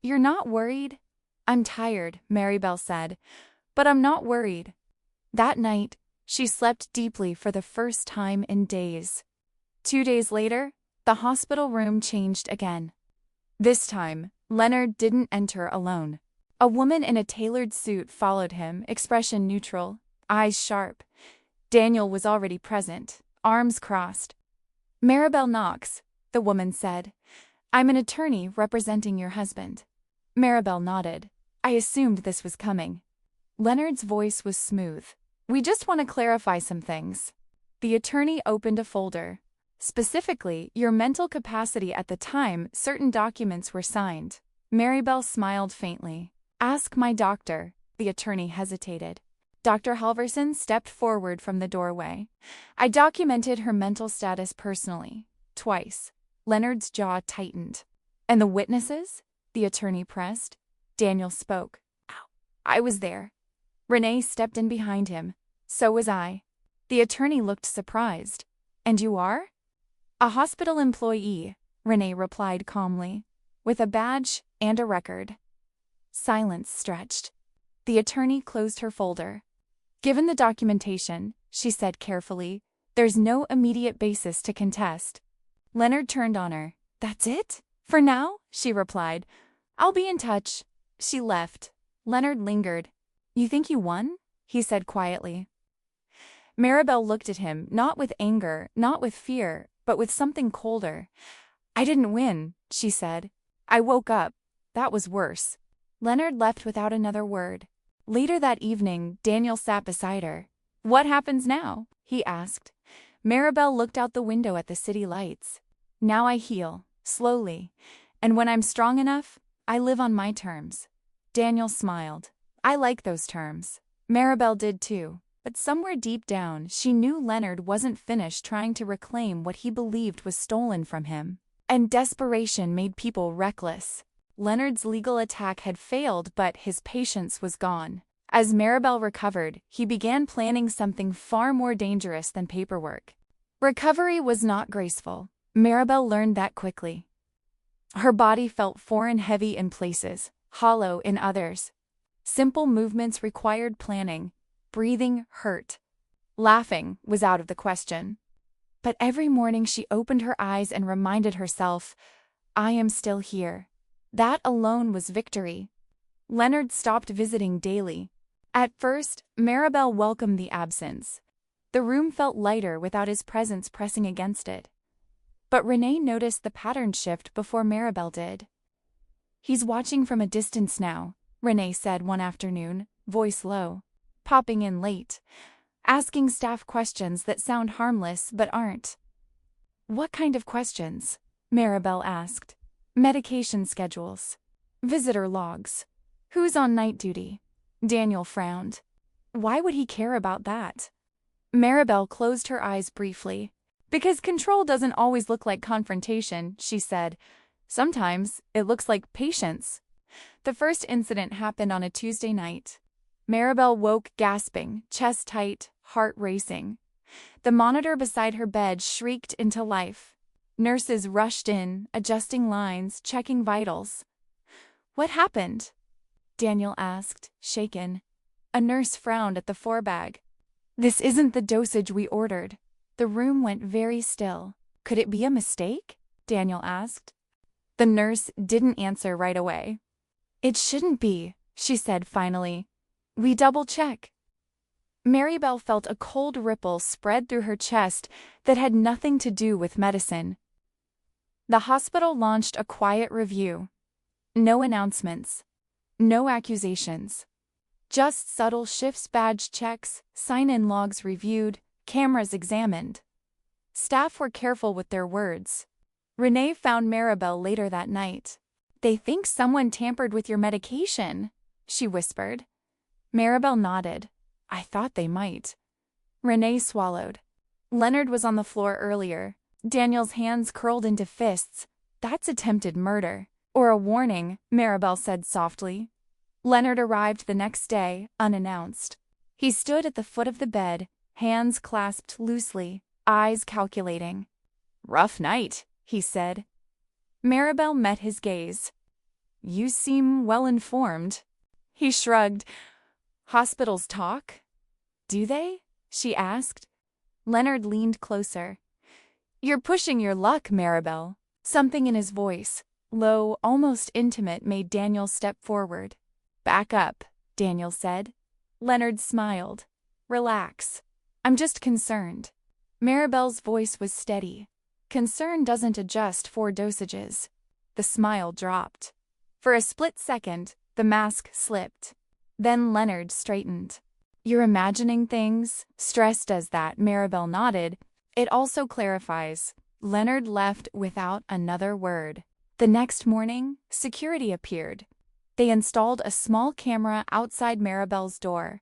"You're not worried?" "I'm tired," Maribel said, "but I'm not worried." That night, she slept deeply for the first time in days. 2 days later, the hospital room changed again. This time, Leonard didn't enter alone. A woman in a tailored suit followed him, expression neutral, eyes sharp. Daniel was already present, arms crossed. "Maribel Knox," the woman said. "I'm an attorney representing your husband." Maribel nodded. "I assumed this was coming." Leonard's voice was smooth. "We just want to clarify some things." The attorney opened a folder. "Specifically, your mental capacity at the time certain documents were signed." Maribel smiled faintly. "Ask my doctor." The attorney hesitated. Dr. Halverson stepped forward from the doorway. "I documented her mental status personally. Twice." Leonard's jaw tightened. "And the witnesses?" the attorney pressed. Daniel spoke. "I was there." Renee stepped in behind him. "So was I." The attorney looked surprised. "And you are?" "A hospital employee," Renee replied calmly, "with a badge and a record." Silence stretched. The attorney closed her folder. "Given the documentation," she said carefully, "there's no immediate basis to contest." Leonard turned on her. "That's it? For now?" she replied. "I'll be in touch." She left. Leonard lingered. "You think you won?" he said quietly. Maribel looked at him, not with anger, not with fear, but with something colder. "I didn't win," she said. "I woke up. That was worse." Leonard left without another word. Later that evening, Daniel sat beside her. "What happens now?" he asked. Maribel looked out the window at the city lights. "Now I heal, slowly. And when I'm strong enough, I live on my terms." Daniel smiled. "I like those terms." Maribel did too. But somewhere deep down, she knew Leonard wasn't finished trying to reclaim what he believed was stolen from him. And desperation made people reckless. Leonard's legal attack had failed, but his patience was gone. As Maribel recovered, he began planning something far more dangerous than paperwork. Recovery was not graceful. Maribel learned that quickly. Her body felt foreign heavy in places, hollow in others. Simple movements required planning. Breathing hurt. Laughing was out of the question. But every morning she opened her eyes and reminded herself, "I am still here." That alone was victory. Leonard stopped visiting daily. At first, Maribel welcomed the absence. The room felt lighter without his presence pressing against it. But Renee noticed the pattern shift before Maribel did. "He's watching from a distance now," Renee said one afternoon, voice low, popping in late, asking staff questions that sound harmless but aren't. "What kind of questions?" Maribel asked. "Medication schedules. Visitor logs. Who's on night duty?" Daniel frowned. Why would he care about that? Maribel closed her eyes briefly. "Because control doesn't always look like confrontation," she said. "Sometimes it looks like patience." The first incident happened on a Tuesday night. Maribel woke gasping, chest tight, heart racing. The monitor beside her bed shrieked into life. Nurses rushed in, adjusting lines, checking vitals. "What happened?" Daniel asked, shaken. A nurse frowned at the forebag. "This isn't the dosage we ordered." The room went very still. "Could it be a mistake?" Daniel asked. The nurse didn't answer right away. "It shouldn't be," she said finally. "We double-check." Maribel felt a cold ripple spread through her chest that had nothing to do with medicine. The hospital launched a quiet review. No announcements. No accusations. Just subtle shifts badge checks, sign-in logs reviewed, cameras examined. Staff were careful with their words. Renee found Maribel later that night. "They think someone tampered with your medication," she whispered. Maribel nodded. "I thought they might." Renee swallowed. Leonard was on the floor earlier. Daniel's hands curled into fists. "That's attempted murder." "Or a warning," Maribel said softly. Leonard arrived the next day, unannounced. He stood at the foot of the bed, hands clasped loosely, eyes calculating. "Rough night," he said. Maribel met his gaze. "You seem well-informed." He shrugged. "Hospitals talk?" "Do they?" she asked. Leonard leaned closer. "You're pushing your luck, Maribel." Something in his voice, low, almost intimate, made Daniel step forward. "Back up," Daniel said. Leonard smiled. "Relax. I'm just concerned." Maribel's voice was steady. Concern doesn't adjust 4 dosages. The smile dropped. For a split second, the mask slipped. Then Leonard straightened. "You're imagining things?" Stressed as that, Maribel nodded. "It also clarifies." Leonard left without another word. The next morning, security appeared. They installed a small camera outside Maribel's door.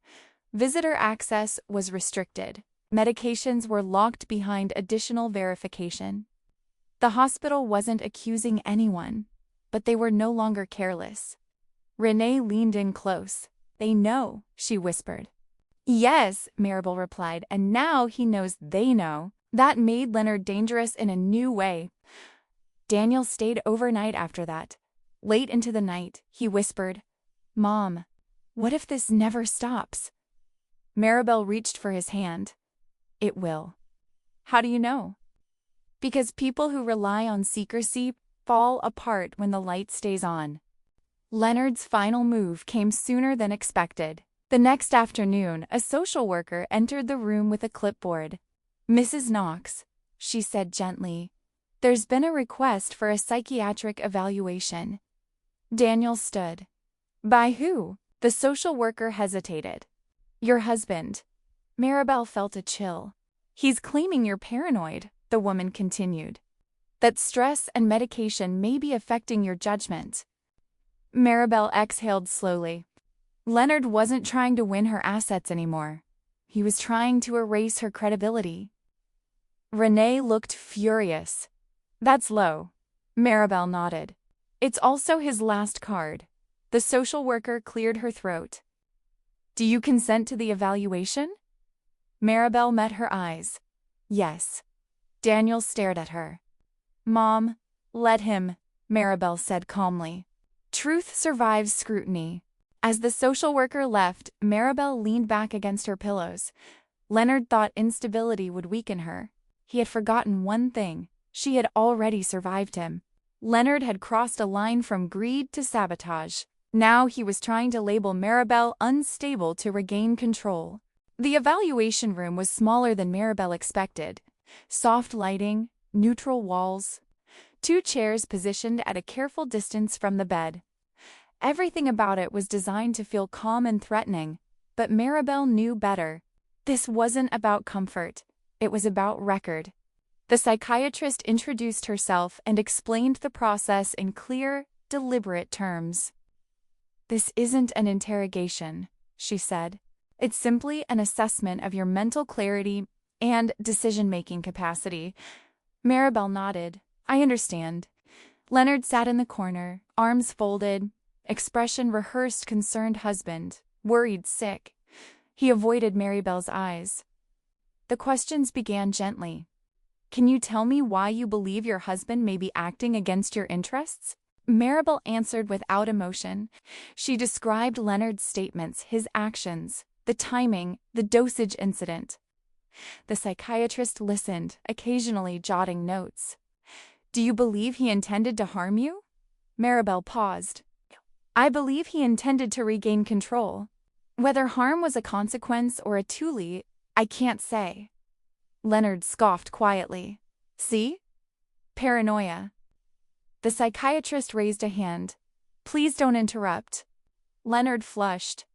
Visitor access was restricted. Medications were locked behind additional verification. The hospital wasn't accusing anyone, but they were no longer careless. Renee leaned in close. "They know," she whispered. "Yes," Maribel replied, "and now he knows they know." That made Leonard dangerous in a new way. Daniel stayed overnight after that. Late into the night, he whispered, "Mom, what if this never stops?" Maribel reached for his hand. "It will." "How do you know?" "Because people who rely on secrecy fall apart when the light stays on." Leonard's final move came sooner than expected. The next afternoon, a social worker entered the room with a clipboard. "Mrs. Knox," she said gently, "there's been a request for a psychiatric evaluation." Daniel stood. "By who?" The social worker hesitated. "Your husband." Maribel felt a chill. "He's claiming you're paranoid," the woman continued. "That stress and medication may be affecting your judgment." Maribel exhaled slowly. Leonard wasn't trying to win her assets anymore. He was trying to erase her credibility. Renee looked furious. "That's low." Maribel nodded. "It's also his last card." The social worker cleared her throat. "Do you consent to the evaluation?" Maribel met her eyes. "Yes." Daniel stared at her. "Mom, let him," Maribel said calmly. Truth survives scrutiny. As the social worker left, Maribel leaned back against her pillows. Leonard thought instability would weaken her. He had forgotten one thing. She had already survived him. Leonard had crossed a line from greed to sabotage. Now he was trying to label Maribel unstable to regain control. The evaluation room was smaller than Maribel expected. Soft lighting, neutral walls, 2 chairs positioned at a careful distance from the bed. Everything about it was designed to feel calm and threatening, but Maribel knew better. This wasn't about comfort. It was about record. The psychiatrist introduced herself and explained the process in clear, deliberate terms. "This isn't an interrogation," she said. "It's simply an assessment of your mental clarity and decision-making capacity." Maribel nodded. "I understand." Leonard sat in the corner, arms folded, expression rehearsed concerned husband, worried sick. He avoided Maribel's eyes. The questions began gently. "Can you tell me why you believe your husband may be acting against your interests?" Maribel answered without emotion. She described Leonard's statements, his actions, the timing, the dosage incident. The psychiatrist listened, occasionally jotting notes. "Do you believe he intended to harm you?" Maribel paused. "I believe he intended to regain control. Whether harm was a consequence or a toolie, I can't say." Leonard scoffed quietly. "See? Paranoia." The psychiatrist raised a hand. "Please don't interrupt." Leonard flushed.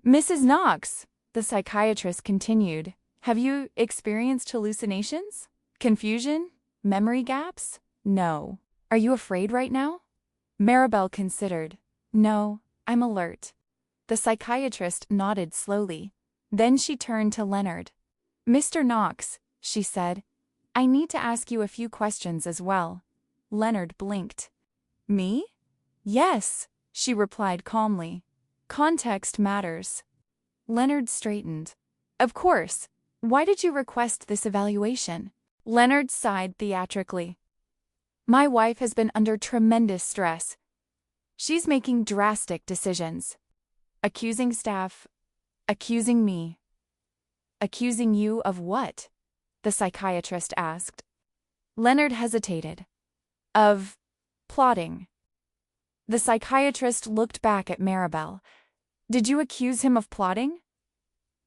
"Mrs. Knox," the psychiatrist continued, "have you experienced hallucinations? Confusion? Memory gaps? No. Are you afraid right now?" Maribel considered. "No, I'm alert." The psychiatrist nodded slowly. Then she turned to Leonard. "Mr. Knox," she said, "I need to ask you a few questions as well." Leonard blinked. "Me?" "Yes," she replied calmly. "Context matters." Leonard straightened. "Of course. Why did you request this evaluation?" Leonard sighed theatrically. "My wife has been under tremendous stress. She's making drastic decisions. Accusing staff, accusing me." "Accusing you of what?" the psychiatrist asked. Leonard hesitated. "Of plotting." The psychiatrist looked back at Maribel. "Did you accuse him of plotting?"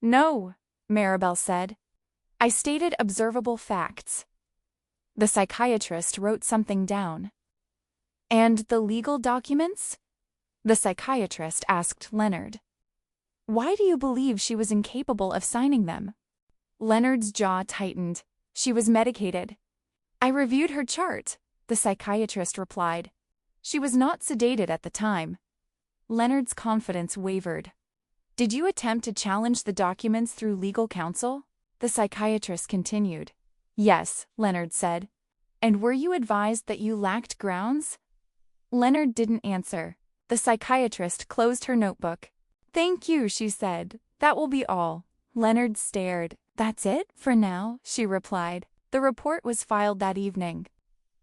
"No," Maribel said. "I stated observable facts." The psychiatrist wrote something down. "And the legal documents?" the psychiatrist asked Leonard. "Why do you believe she was incapable of signing them?" Leonard's jaw tightened. "She was medicated." "I reviewed her chart," the psychiatrist replied. "She was not sedated at the time." Leonard's confidence wavered. "Did you attempt to challenge the documents through legal counsel?" the psychiatrist continued. "Yes," Leonard said. "And were you advised that you lacked grounds?" Leonard didn't answer. The psychiatrist closed her notebook. "Thank you," she said. "That will be all." Leonard stared. "That's it, for now," she replied. The report was filed that evening.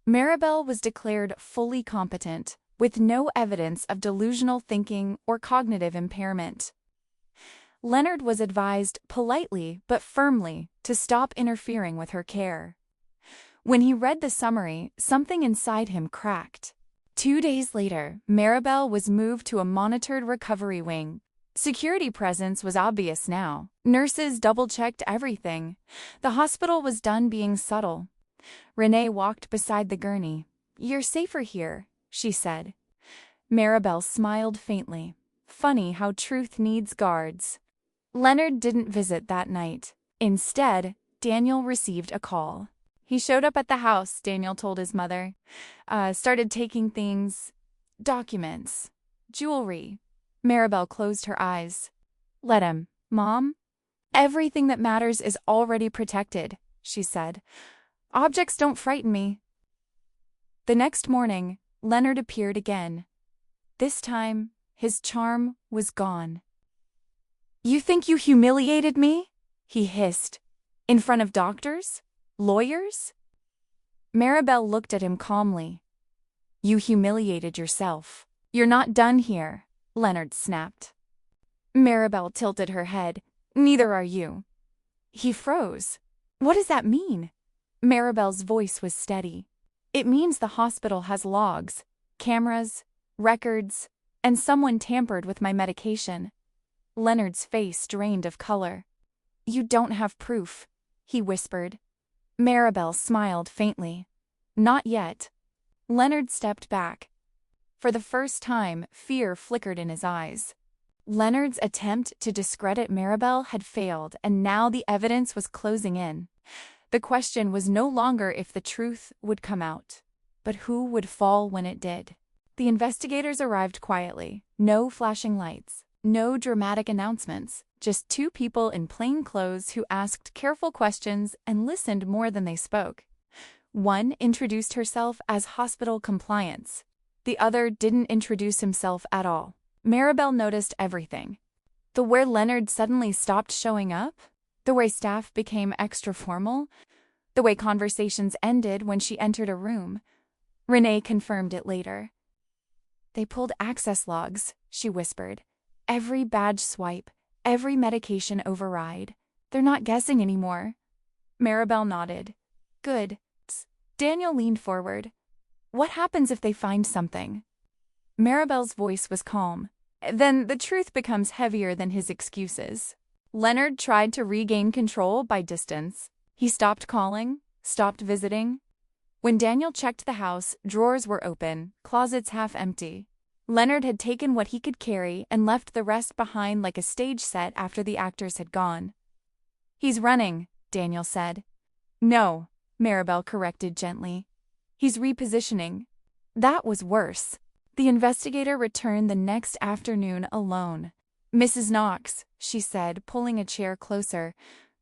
Maribel was declared fully competent, with no evidence of delusional thinking or cognitive impairment. Leonard was advised, politely but firmly, to stop interfering with her care. When he read the summary, something inside him cracked. 2 days later, Maribel was moved to a monitored recovery wing. Security presence was obvious now. Nurses double-checked everything. The hospital was done being subtle. Renee walked beside the gurney. "You're safer here," she said. Maribel smiled faintly. Funny how truth needs guards. Leonard didn't visit that night. Instead, Daniel received a call. He showed up at the house, Daniel told his mother. Started taking things, documents, jewelry. Maribel closed her eyes. "Let him, Mom. Everything that matters is already protected," she said. "Objects don't frighten me." The next morning, Leonard appeared again. This time, his charm was gone. "You think you humiliated me?" he hissed. "In front of doctors? Lawyers?" Maribel looked at him calmly. "You humiliated yourself. You're not done here," Leonard snapped. Maribel tilted her head. "Neither are you." He froze. "What does that mean?" Maribel's voice was steady. "It means the hospital has logs, cameras, records, And someone tampered with my medication. Leonard's face drained of color. You don't have proof, he whispered. Maribel smiled faintly. Not yet. Leonard stepped back. For the first time, fear flickered in his eyes. Leonard's attempt to discredit Maribel had failed, and now the evidence was closing in. The question was no longer if the truth would come out, but who would fall when it did. The investigators arrived quietly. No flashing lights, no dramatic announcements, just two people in plain clothes who asked careful questions and listened more than they spoke. One introduced herself as hospital compliance. The other didn't introduce himself at all. Maribel noticed everything. The way Leonard suddenly stopped showing up, the way staff became extra formal, the way conversations ended when she entered a room. Renee confirmed it later. They pulled access logs, she whispered. Every badge swipe, every medication override. They're not guessing anymore. Maribel nodded. Good. Daniel leaned forward. What happens if they find something? Maribel's voice was calm. Then the truth becomes heavier than his excuses. Leonard tried to regain control by distance. He stopped calling, stopped visiting. When Daniel checked the house, drawers were open, closets half empty. Leonard had taken what he could carry and left the rest behind like a stage set after the actors had gone. He's running, Daniel said. No, Maribel corrected gently. He's repositioning. That was worse. The investigator returned the next afternoon alone. Mrs. Knox, she said, pulling a chair closer,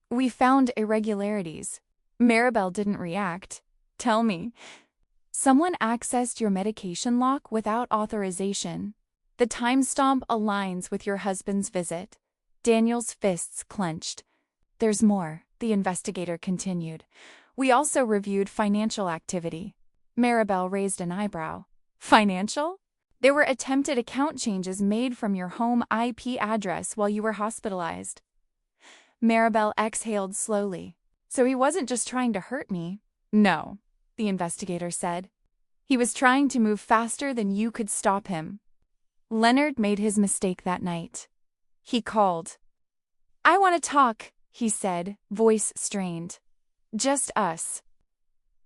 we found irregularities. Maribel didn't react. Tell me. Someone accessed your medication lock without authorization. The timestamp aligns with your husband's visit. Daniel's fists clenched. There's more, the investigator continued. We also reviewed financial activity. Maribel raised an eyebrow. Financial? There were attempted account changes made from your home IP address while you were hospitalized. Maribel exhaled slowly. So he wasn't just trying to hurt me. No, the investigator said. He was trying to move faster than you could stop him. Leonard made his mistake that night. He called. I want to talk, he said, voice strained. Just us.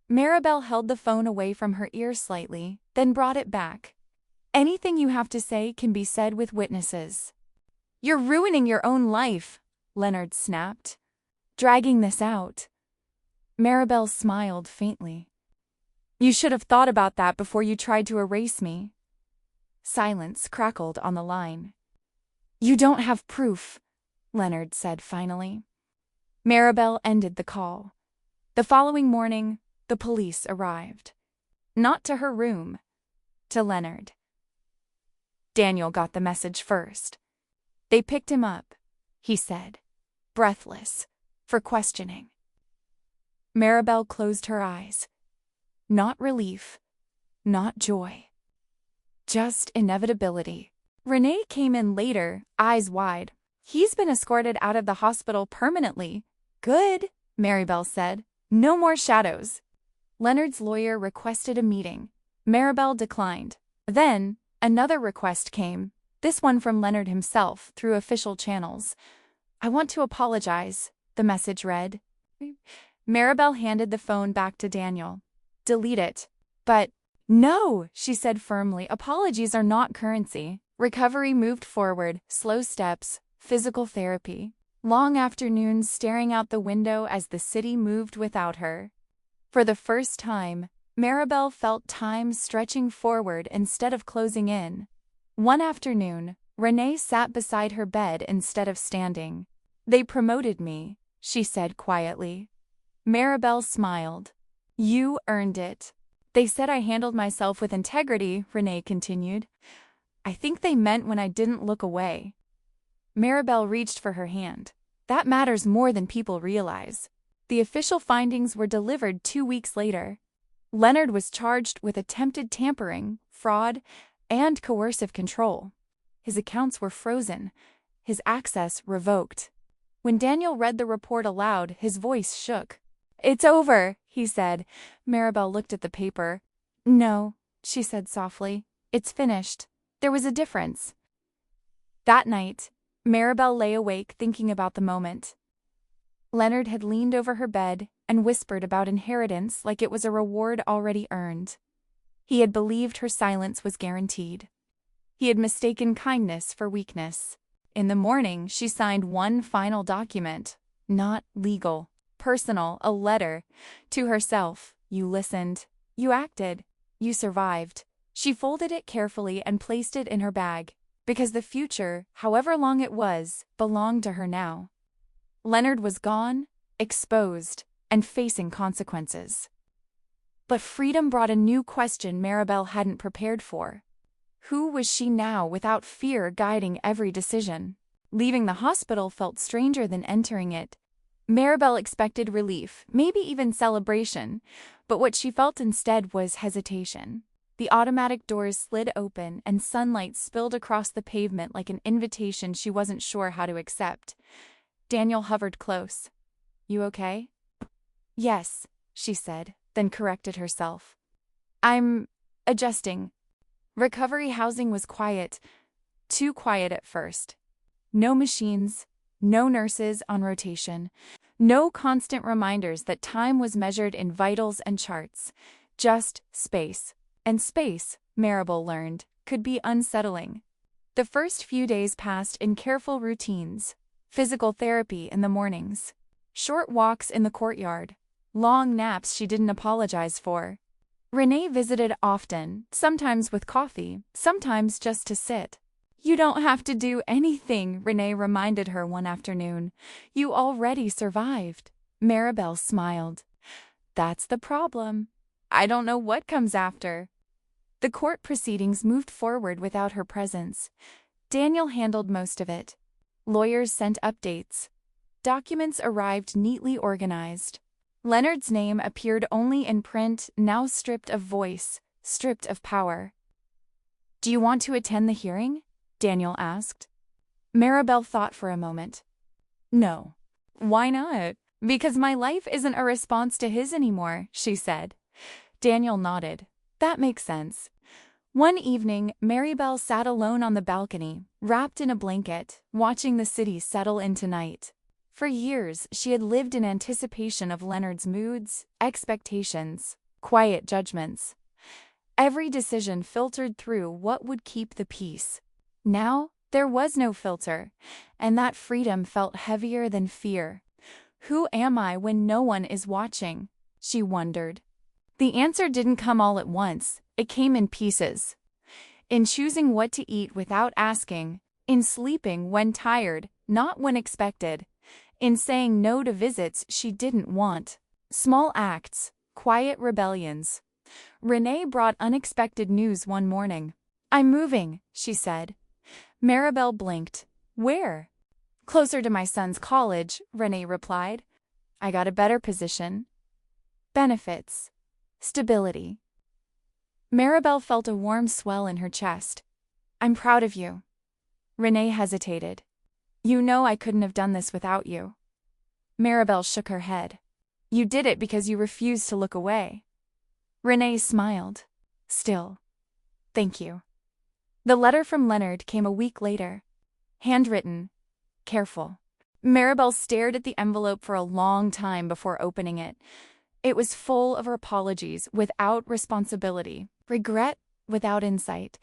Maribel held the phone away from her ear slightly, then brought it back. Anything you have to say can be said with witnesses. You're ruining your own life, Leonard snapped. Dragging this out. Maribel smiled faintly. You should have thought about that before you tried to erase me. Silence crackled on the line. You don't have proof, Leonard said finally. Maribel ended the call. The following morning, the police arrived. Not to her room, to Leonard. Daniel got the message first. They picked him up, he said, breathless, for questioning. Maribel closed her eyes. Not relief, not joy. Just inevitability. Renee came in later, eyes wide. He's been escorted out of the hospital permanently. Good, Maribel said. No more shadows. Leonard's lawyer requested a meeting. Maribel declined. Then, another request came, this one from Leonard himself through official channels. I want to apologize, the message read. Maribel handed the phone back to Daniel. Delete it. But, no, she said firmly, apologies are not currency. Recovery moved forward, slow steps, physical therapy. Long afternoons staring out the window as the city moved without her. For the first time, Maribel felt time stretching forward instead of closing in. One afternoon, Renee sat beside her bed instead of standing. They promoted me, she said quietly. Maribel smiled. You earned it. They said I handled myself with integrity, Renee continued. I think they meant when I didn't look away. Maribel reached for her hand. That matters more than people realize. The official findings were delivered 2 weeks later. Leonard was charged with attempted tampering, fraud, and coercive control. His accounts were frozen, his access revoked. When Daniel read the report aloud, his voice shook. It's over, he said. Maribel looked at the paper. No, she said softly. It's finished. There was a difference. That night, Maribel lay awake thinking about the moment. Leonard had leaned over her bed and whispered about inheritance like it was a reward already earned. He had believed her silence was guaranteed. He had mistaken kindness for weakness. In the morning, she signed one final document, not legal, personal, a letter, to herself. You listened. You acted. You survived. She folded it carefully and placed it in her bag, because the future, however long it was, belonged to her now. Leonard was gone, exposed, and facing consequences. But freedom brought a new question Maribel hadn't prepared for. Who was she now without fear guiding every decision? Leaving the hospital felt stranger than entering it. Maribel expected relief, maybe even celebration, but what she felt instead was hesitation. The automatic doors slid open and sunlight spilled across the pavement like an invitation she wasn't sure how to accept. Daniel hovered close. You okay? Yes, she said, then corrected herself. I'm adjusting. Recovery housing was quiet, too quiet at first. No machines, no nurses on rotation, no constant reminders that time was measured in vitals and charts, just space. And space, Maribel learned, could be unsettling. The first few days passed in careful routines, physical therapy in the mornings, short walks in the courtyard, long naps she didn't apologize for. Renee visited often, sometimes with coffee, sometimes just to sit. You don't have to do anything, Renee reminded her one afternoon. You already survived. Maribel smiled. That's the problem. I don't know what comes after. The court proceedings moved forward without her presence. Daniel handled most of it. Lawyers sent updates. Documents arrived neatly organized. Leonard's name appeared only in print, now stripped of voice, stripped of power. Do you want to attend the hearing? Daniel asked. Maribel thought for a moment. No. Why not? Because my life isn't a response to his anymore, she said. Daniel nodded. That makes sense. One evening, Maribel sat alone on the balcony, wrapped in a blanket, watching the city settle into night. For years, she had lived in anticipation of Leonard's moods, expectations, quiet judgments. Every decision filtered through what would keep the peace. Now, there was no filter, and that freedom felt heavier than fear. Who am I when no one is watching? She wondered. The answer didn't come all at once. It came in pieces. In choosing what to eat without asking, in sleeping when tired, not when expected, in saying no to visits she didn't want. Small acts, quiet rebellions. Renee brought unexpected news one morning. I'm moving, she said. Maribel blinked. Where? Closer to my son's college, Renee replied. I got a better position. Benefits. Stability. Maribel felt a warm swell in her chest. I'm proud of you. Renee hesitated. You know I couldn't have done this without you. Maribel shook her head. You did it because you refused to look away. Renee smiled. Still. Thank you. The letter from Leonard came a week later. Handwritten. Careful. Maribel stared at the envelope for a long time before opening it. It was full of apologies without responsibility, regret without insight,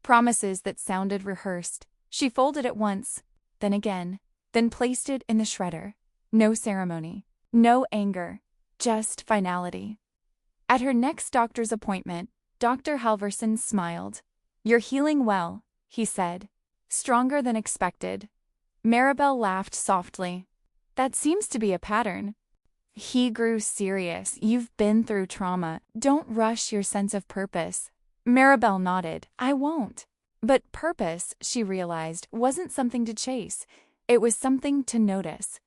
promises that sounded rehearsed. She folded it once, then again, then placed it in the shredder. No ceremony, no anger, just finality. At her next doctor's appointment, Dr. Halverson smiled. You're healing well, he said. Stronger than expected. Maribel laughed softly. That seems to be a pattern. He grew serious. You've been through trauma. Don't rush your sense of purpose. Maribel nodded. I won't. But purpose, she realized, wasn't something to chase. It was something to notice.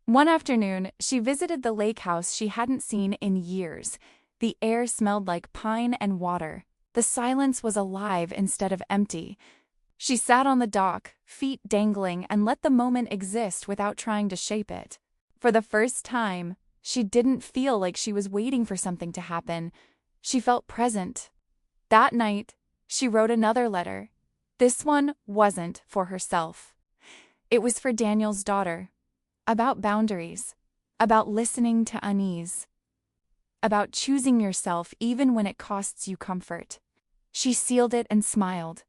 One afternoon, she visited the lake house she hadn't seen in years. The air smelled like pine and water. The silence was alive instead of empty. She sat on the dock, feet dangling, and let the moment exist without trying to shape it. For the first time, she didn't feel like she was waiting for something to happen. She felt present. That night, she wrote another letter. This one wasn't for herself. It was for Daniel's daughter. About boundaries. About listening to unease. About choosing yourself even when it costs you comfort. She sealed it and smiled.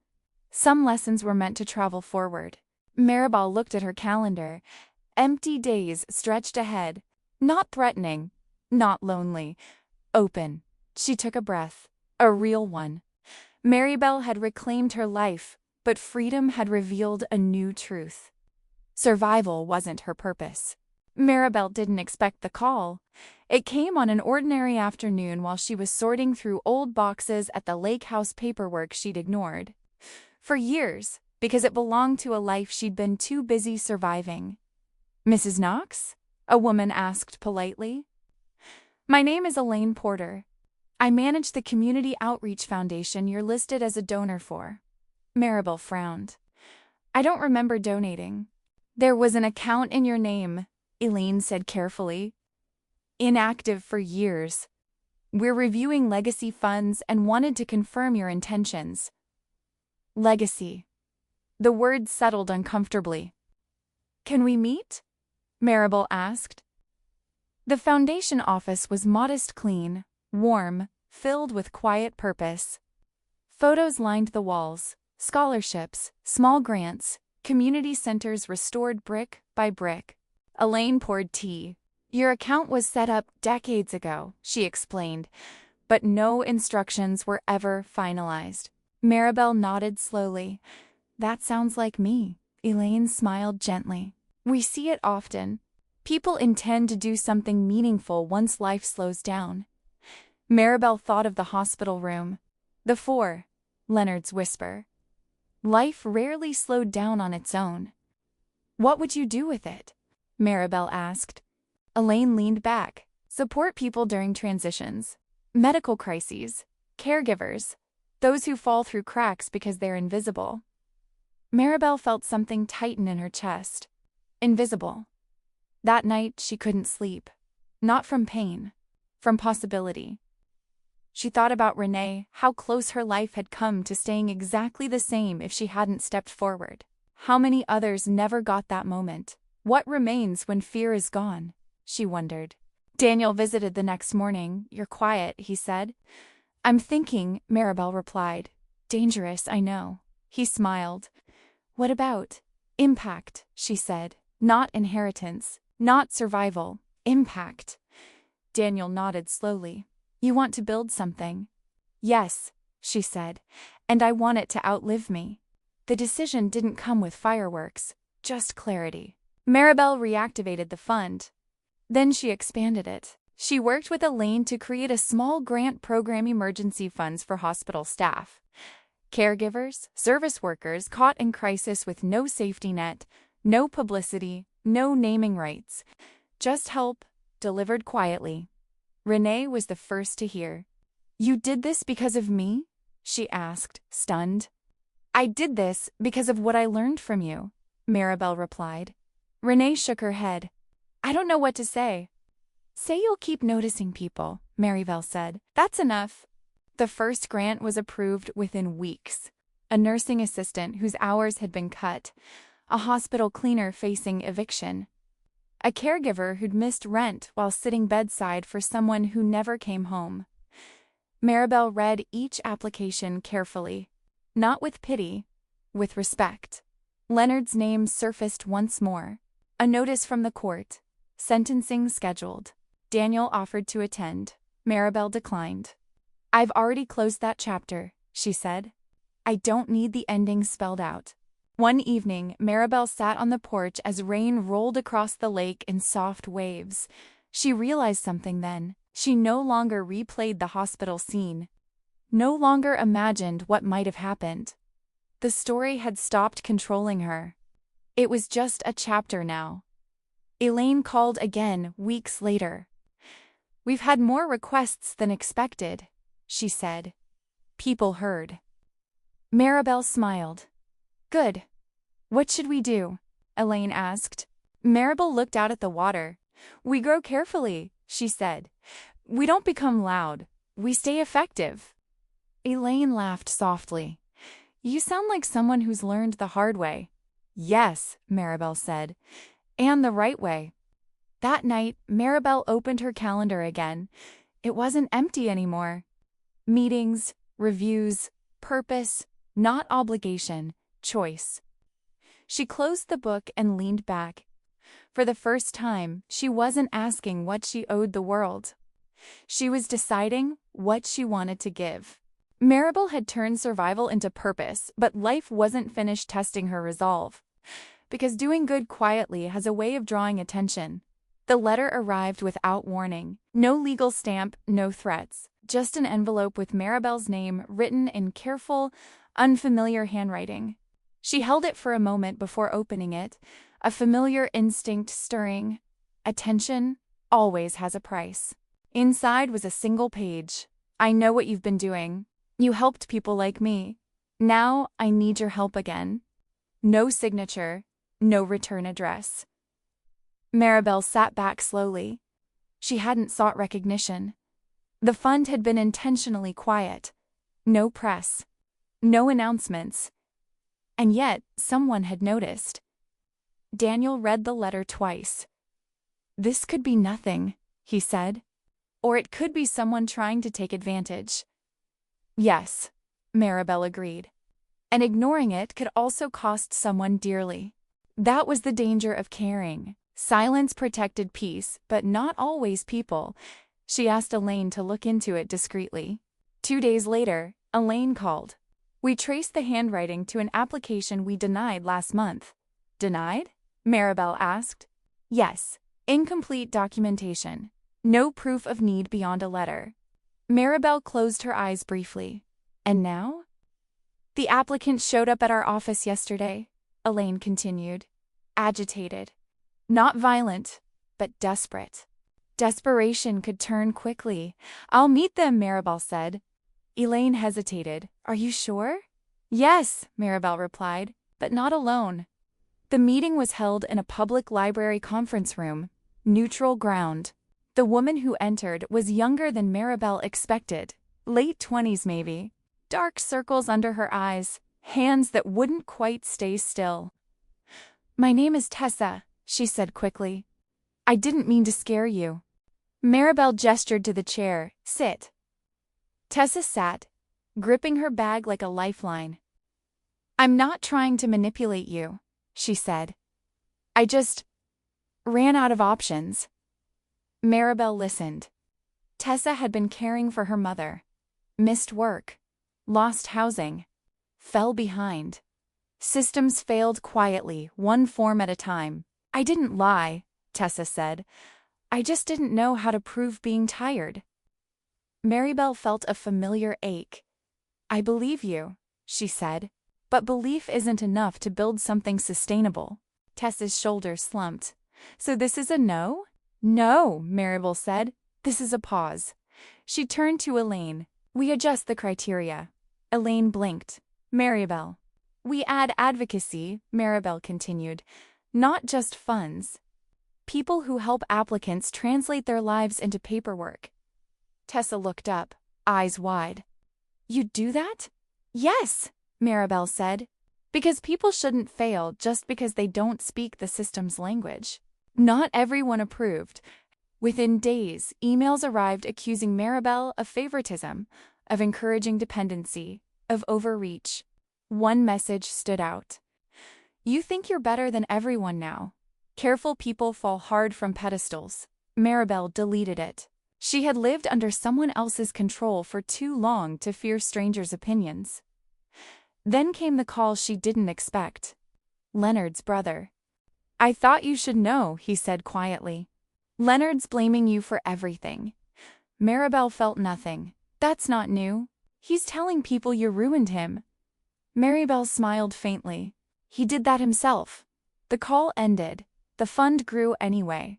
Some lessons were meant to travel forward. Maribel looked at her calendar. Empty days stretched ahead. Not threatening. Not lonely. Open. She took a breath. A real one. Maribel had reclaimed her life, but freedom had revealed a new truth. Survival wasn't her purpose. Maribel didn't expect the call. It came on an ordinary afternoon while she was sorting through old boxes at the lake house paperwork she'd ignored. For years, because it belonged to a life she'd been too busy surviving. "Mrs. Knox?" a woman asked politely. "My name is Elaine Porter. I manage the Community Outreach Foundation you're listed as a donor for." Maribel frowned. "I don't remember donating." "There was an account in your name," Elaine said carefully. "Inactive for years. We're reviewing legacy funds and wanted to confirm your intentions." Legacy. The word settled uncomfortably. "Can we meet?" Maribel asked. The foundation office was modest, clean, warm, filled with quiet purpose. Photos lined the walls, scholarships, small grants, community centers restored brick by brick. Elaine poured tea. "Your account was set up decades ago," she explained, but no instructions were ever finalized. Maribel nodded slowly. "That sounds like me." Elaine smiled gently. "We see it often. People intend to do something meaningful once life slows down." Maribel thought of the hospital room. "The four," Leonard's whisper. Life rarely slowed down on its own. "What would you do with it?" Maribel asked. Elaine leaned back. "Support people during transitions. Medical crises. Caregivers. Those who fall through cracks because they're invisible." Maribel felt something tighten in her chest. Invisible. That night she couldn't sleep. Not from pain. From possibility. She thought about Renee, how close her life had come to staying exactly the same if she hadn't stepped forward. How many others never got that moment? What remains when fear is gone? She wondered. Daniel visited the next morning. "You're quiet," he said. "I'm thinking," Maribel replied. "Dangerous, I know." He smiled. "What about?" "Impact," she said. "Not inheritance. Not survival. Impact." Daniel nodded slowly. "You want to build something?" "Yes," she said, "and I want it to outlive me." The decision didn't come with fireworks, just clarity. Maribel reactivated the fund. Then she expanded it. She worked with Elaine to create a small grant program, emergency funds for hospital staff. Caregivers, service workers caught in crisis with no safety net, no publicity, no naming rights. Just help, delivered quietly. Renee was the first to hear. "You did this because of me?" she asked, stunned. "I did this because of what I learned from you," Maribel replied. Renee shook her head. "I don't know what to say." "Say you'll keep noticing people," Maribel said. "That's enough." The first grant was approved within weeks. A nursing assistant whose hours had been cut. A hospital cleaner facing eviction. A caregiver who'd missed rent while sitting bedside for someone who never came home. Maribel read each application carefully. Not with pity, with respect. Leonard's name surfaced once more. A notice from the court. Sentencing scheduled. Daniel offered to attend. Maribel declined. "I've already closed that chapter," she said. "I don't need the ending spelled out." One evening, Maribel sat on the porch as rain rolled across the lake in soft waves. She realized something then. She no longer replayed the hospital scene. No longer imagined what might have happened. The story had stopped controlling her. It was just a chapter now. Elaine called again weeks later. "We've had more requests than expected," she said. People heard. Maribel smiled. "Good. What should we do?" Elaine asked. Maribel looked out at the water. "We grow carefully," she said. "We don't become loud. We stay effective." Elaine laughed softly. You sound like someone who's learned the hard way. Yes, Maribel said, and the right way. That night, Maribel opened her calendar again. It wasn't empty anymore. Meetings, reviews, purpose, not obligation, choice. She closed the book and leaned back. For the first time, she wasn't asking what she owed the world. She was deciding what she wanted to give. Maribel had turned survival into purpose, but life wasn't finished testing her resolve. Because doing good quietly has a way of drawing attention. The letter arrived without warning. No legal stamp, no threats. Just an envelope with Maribel's name written in careful, unfamiliar handwriting. She held it for a moment before opening it, a familiar instinct stirring. Attention always has a price. Inside was a single page. I know what you've been doing. You helped people like me. Now I need your help again. No signature, no return address. Maribel sat back slowly. She hadn't sought recognition. The fund had been intentionally quiet. No press. No announcements. And yet, someone had noticed. Daniel read the letter twice. This could be nothing, he said. Or it could be someone trying to take advantage. Yes, Maribel agreed. And ignoring it could also cost someone dearly. That was the danger of caring. Silence protected peace, but not always people. She asked Elaine to look into it discreetly. 2 days later, Elaine called. We traced the handwriting to an application we denied last month. Denied? Maribel asked. Yes, incomplete documentation. No proof of need beyond a letter. Maribel closed her eyes briefly. And now? The applicant showed up at our office yesterday, Elaine continued. Agitated. Not violent, but desperate. Desperation could turn quickly. I'll meet them, Maribel said. Elaine hesitated. Are you sure? Yes, Maribel replied, but not alone. The meeting was held in a public library conference room, neutral ground. The woman who entered was younger than Maribel expected, late 20s maybe. Dark circles under her eyes, hands that wouldn't quite stay still. My name is Tessa, she said quickly. I didn't mean to scare you. Maribel gestured to the chair. Sit. Tessa sat, gripping her bag like a lifeline. I'm not trying to manipulate you, she said. I just ran out of options. Maribel listened. Tessa had been caring for her mother. Missed work. Lost housing. Fell behind. Systems failed quietly, one form at a time. I didn't lie, Tessa said. I just didn't know how to prove being tired. Maribel felt a familiar ache. I believe you, she said. But belief isn't enough to build something sustainable. Tessa's shoulders slumped. So this is a no? No, Maribel said. This is a pause. She turned to Elaine. We adjust the criteria. Elaine blinked. Maribel. We add advocacy, Maribel continued. Not just funds. People who help applicants translate their lives into paperwork. Tessa looked up, eyes wide. You do that? Yes, Maribel said. Because people shouldn't fail just because they don't speak the system's language. Not everyone approved. Within days, emails arrived accusing Maribel of favoritism, of encouraging dependency, of overreach. One message stood out. You think you're better than everyone now. Careful people fall hard from pedestals. Maribel deleted it. She had lived under someone else's control for too long to fear strangers' opinions. Then came the call she didn't expect. Leonard's brother. I thought you should know, he said quietly. Leonard's blaming you for everything. Maribel felt nothing. That's not new. He's telling people you ruined him. Maribel smiled faintly. He did that himself. The call ended. The fund grew anyway.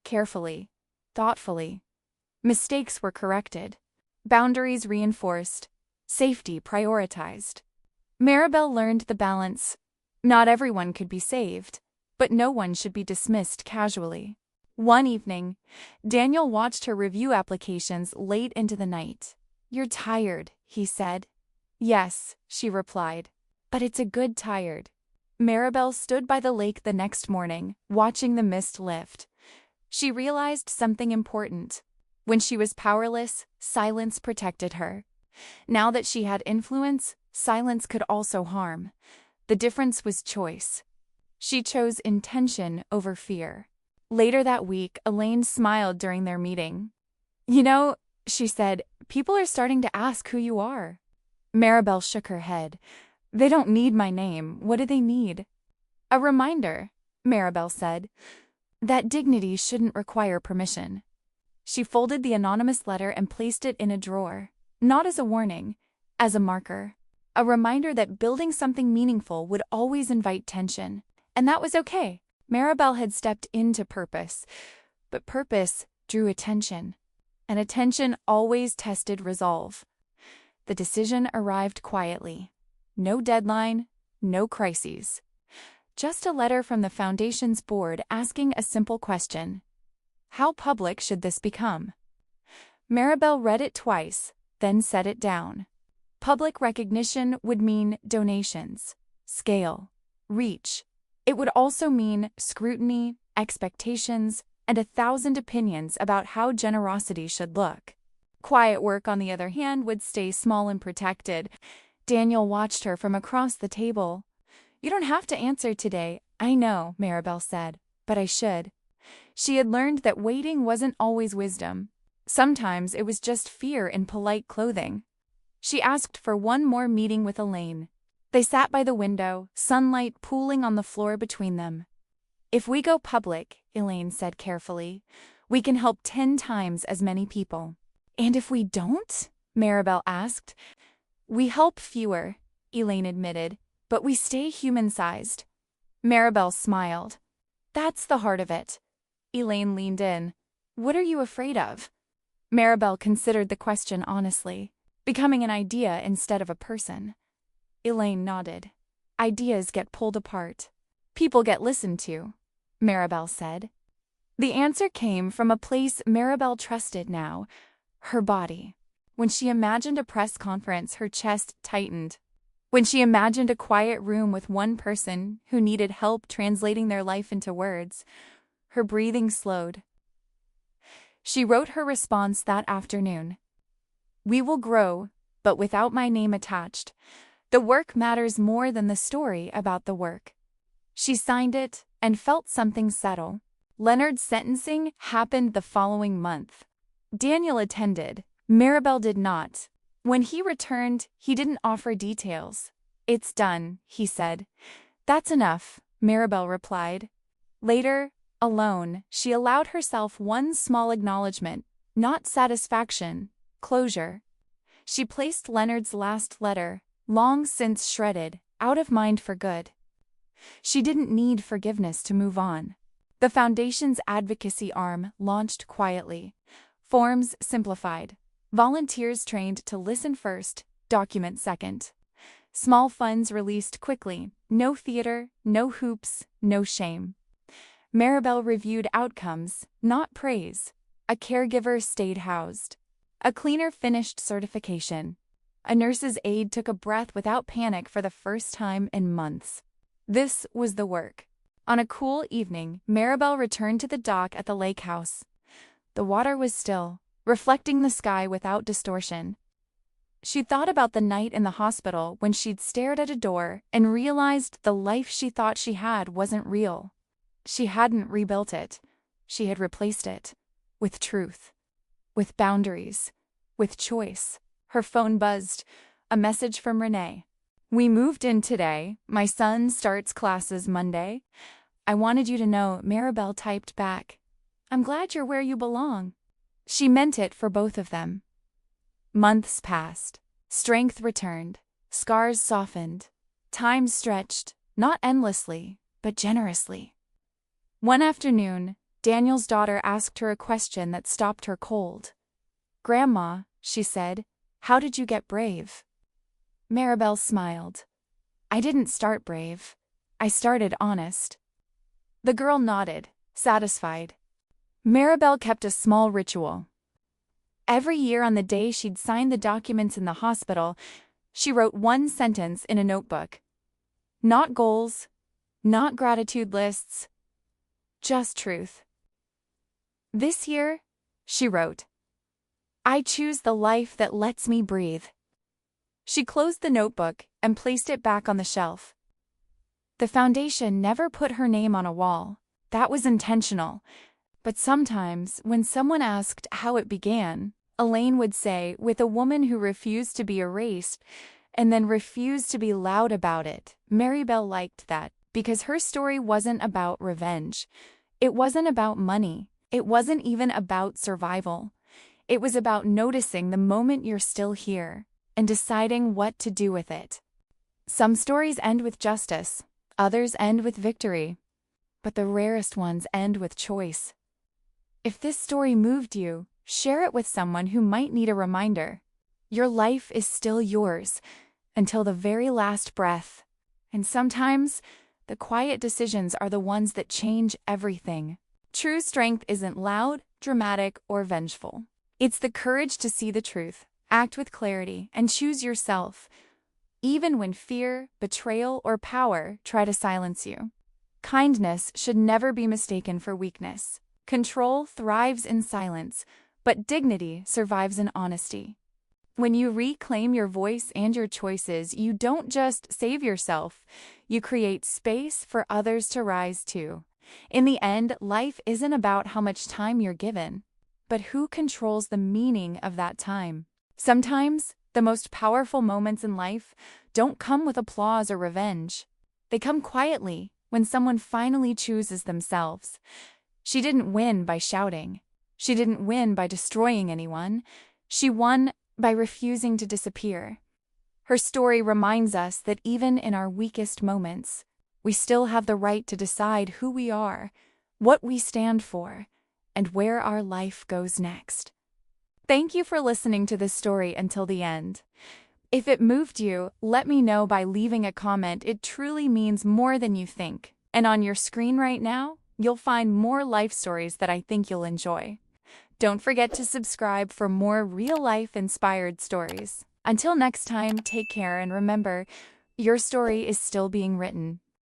Carefully. Thoughtfully. Mistakes were corrected. Boundaries reinforced. Safety prioritized. Maribel learned the balance. Not everyone could be saved, but no one should be dismissed casually. One evening, Daniel watched her review applications late into the night. You're tired, he said. Yes, she replied. but it's a good tired. Maribel stood by the lake the next morning, watching the mist lift. She realized something important. When she was powerless, silence protected her. Now that she had influence, silence could also harm. The difference was choice. She chose intention over fear. Later that week, Elaine smiled during their meeting. "You know," she said, "people are starting to ask who you are." Maribel shook her head. "They don't need my name. What do they need?" "A reminder," Maribel said, "that dignity shouldn't require permission." She folded the anonymous letter and placed it in a drawer, not as a warning, as a marker. A reminder that building something meaningful would always invite tension. And that was okay. Maribel had stepped into purpose, but purpose drew attention, and attention always tested resolve. The decision arrived quietly. No deadline, no crises. Just a letter from the Foundation's board asking a simple question. How public should this become? Maribel read it twice, then set it down. Public recognition would mean donations, scale, reach. It would also mean scrutiny, expectations, and 1,000 opinions about how generosity should look. Quiet work, on the other hand, would stay small and protected. Daniel watched her from across the table. "You don't have to answer today, I know," Maribel said, "but I should." She had learned that waiting wasn't always wisdom. Sometimes it was just fear in polite clothing. She asked for one more meeting with Elaine. They sat by the window, sunlight pooling on the floor between them. "If we go public," Elaine said carefully, "we can help 10 times as many people." "And if we don't?" Maribel asked. "We help fewer," Elaine admitted, "but we stay human-sized." Maribel smiled. "That's the heart of it." Elaine leaned in. "What are you afraid of?" Maribel considered the question honestly. Becoming an idea instead of a person. Elaine nodded. "Ideas get pulled apart. People get listened to," Maribel said. The answer came from a place Maribel trusted now, her body. When she imagined a press conference, her chest tightened. When she imagined a quiet room with one person who needed help translating their life into words, her breathing slowed. She wrote her response that afternoon. "We will grow, but without my name attached. The work matters more than the story about the work." She signed it and felt something settle. Leonard's sentencing happened the following month. Daniel attended. Maribel did not. When he returned, he didn't offer details. "It's done," he said. "That's enough," Maribel replied. Later, alone, she allowed herself one small acknowledgement, not satisfaction, closure. She placed Leonard's last letter, long since shredded, out of mind for good. She didn't need forgiveness to move on. The Foundation's advocacy arm launched quietly. Forms simplified. Volunteers trained to listen first, document second. Small funds released quickly. No theater, no hoops, no shame. Maribel reviewed outcomes, not praise. A caregiver stayed housed. A cleaner finished certification. A nurse's aide took a breath without panic for the first time in months. This was the work. On a cool evening, Maribel returned to the dock at the lake house. The water was still, reflecting the sky without distortion. She thought about the night in the hospital when she'd stared at a door and realized the life she thought she had wasn't real. She hadn't rebuilt it. She had replaced it. With truth. With boundaries. With choice. Her phone buzzed. A message from Renee. "We moved in today. My son starts classes Monday. I wanted you to know," Maribel typed back. "I'm glad you're where you belong." She meant it for both of them. Months passed. Strength returned. Scars softened. Time stretched, not endlessly, but generously. One afternoon, Daniel's daughter asked her a question that stopped her cold. "Grandma," she said, "how did you get brave?" Maribel smiled. "I didn't start brave. I started honest." The girl nodded, satisfied. Maribel kept a small ritual. Every year on the day she'd signed the documents in the hospital, she wrote one sentence in a notebook. Not goals, not gratitude lists, just truth. This year, she wrote, I choose the life that lets me breathe. She closed the notebook and placed it back on the shelf. The foundation never put her name on a wall. That was intentional. But sometimes, when someone asked how it began, Elaine would say, with a woman who refused to be erased and then refused to be loud about it. Maribel liked that because her story wasn't about revenge. It wasn't about money. It wasn't even about survival. It was about noticing the moment you're still here and deciding what to do with it. Some stories end with justice, others end with victory, but the rarest ones end with choice. If this story moved you, share it with someone who might need a reminder. Your life is still yours until the very last breath, and sometimes the quiet decisions are the ones that change everything. True strength isn't loud, dramatic, or vengeful. It's the courage to see the truth, act with clarity, and choose yourself, even when fear, betrayal, or power try to silence you. Kindness should never be mistaken for weakness. Control thrives in silence, but dignity survives in honesty. When you reclaim your voice and your choices, you don't just save yourself, you create space for others to rise too. In the end, life isn't about how much time you're given, but who controls the meaning of that time. Sometimes, the most powerful moments in life don't come with applause or revenge. They come quietly when someone finally chooses themselves. She didn't win by shouting. She didn't win by destroying anyone. She won by refusing to disappear. Her story reminds us that even in our weakest moments, we still have the right to decide who we are, what we stand for, and where our life goes next. Thank you for listening to this story until the end. If it moved you, let me know by leaving a comment. It truly means more than you think. And on your screen right now, you'll find more life stories that I think you'll enjoy. Don't forget to subscribe for more real-life inspired stories. Until next time, take care and remember, your story is still being written.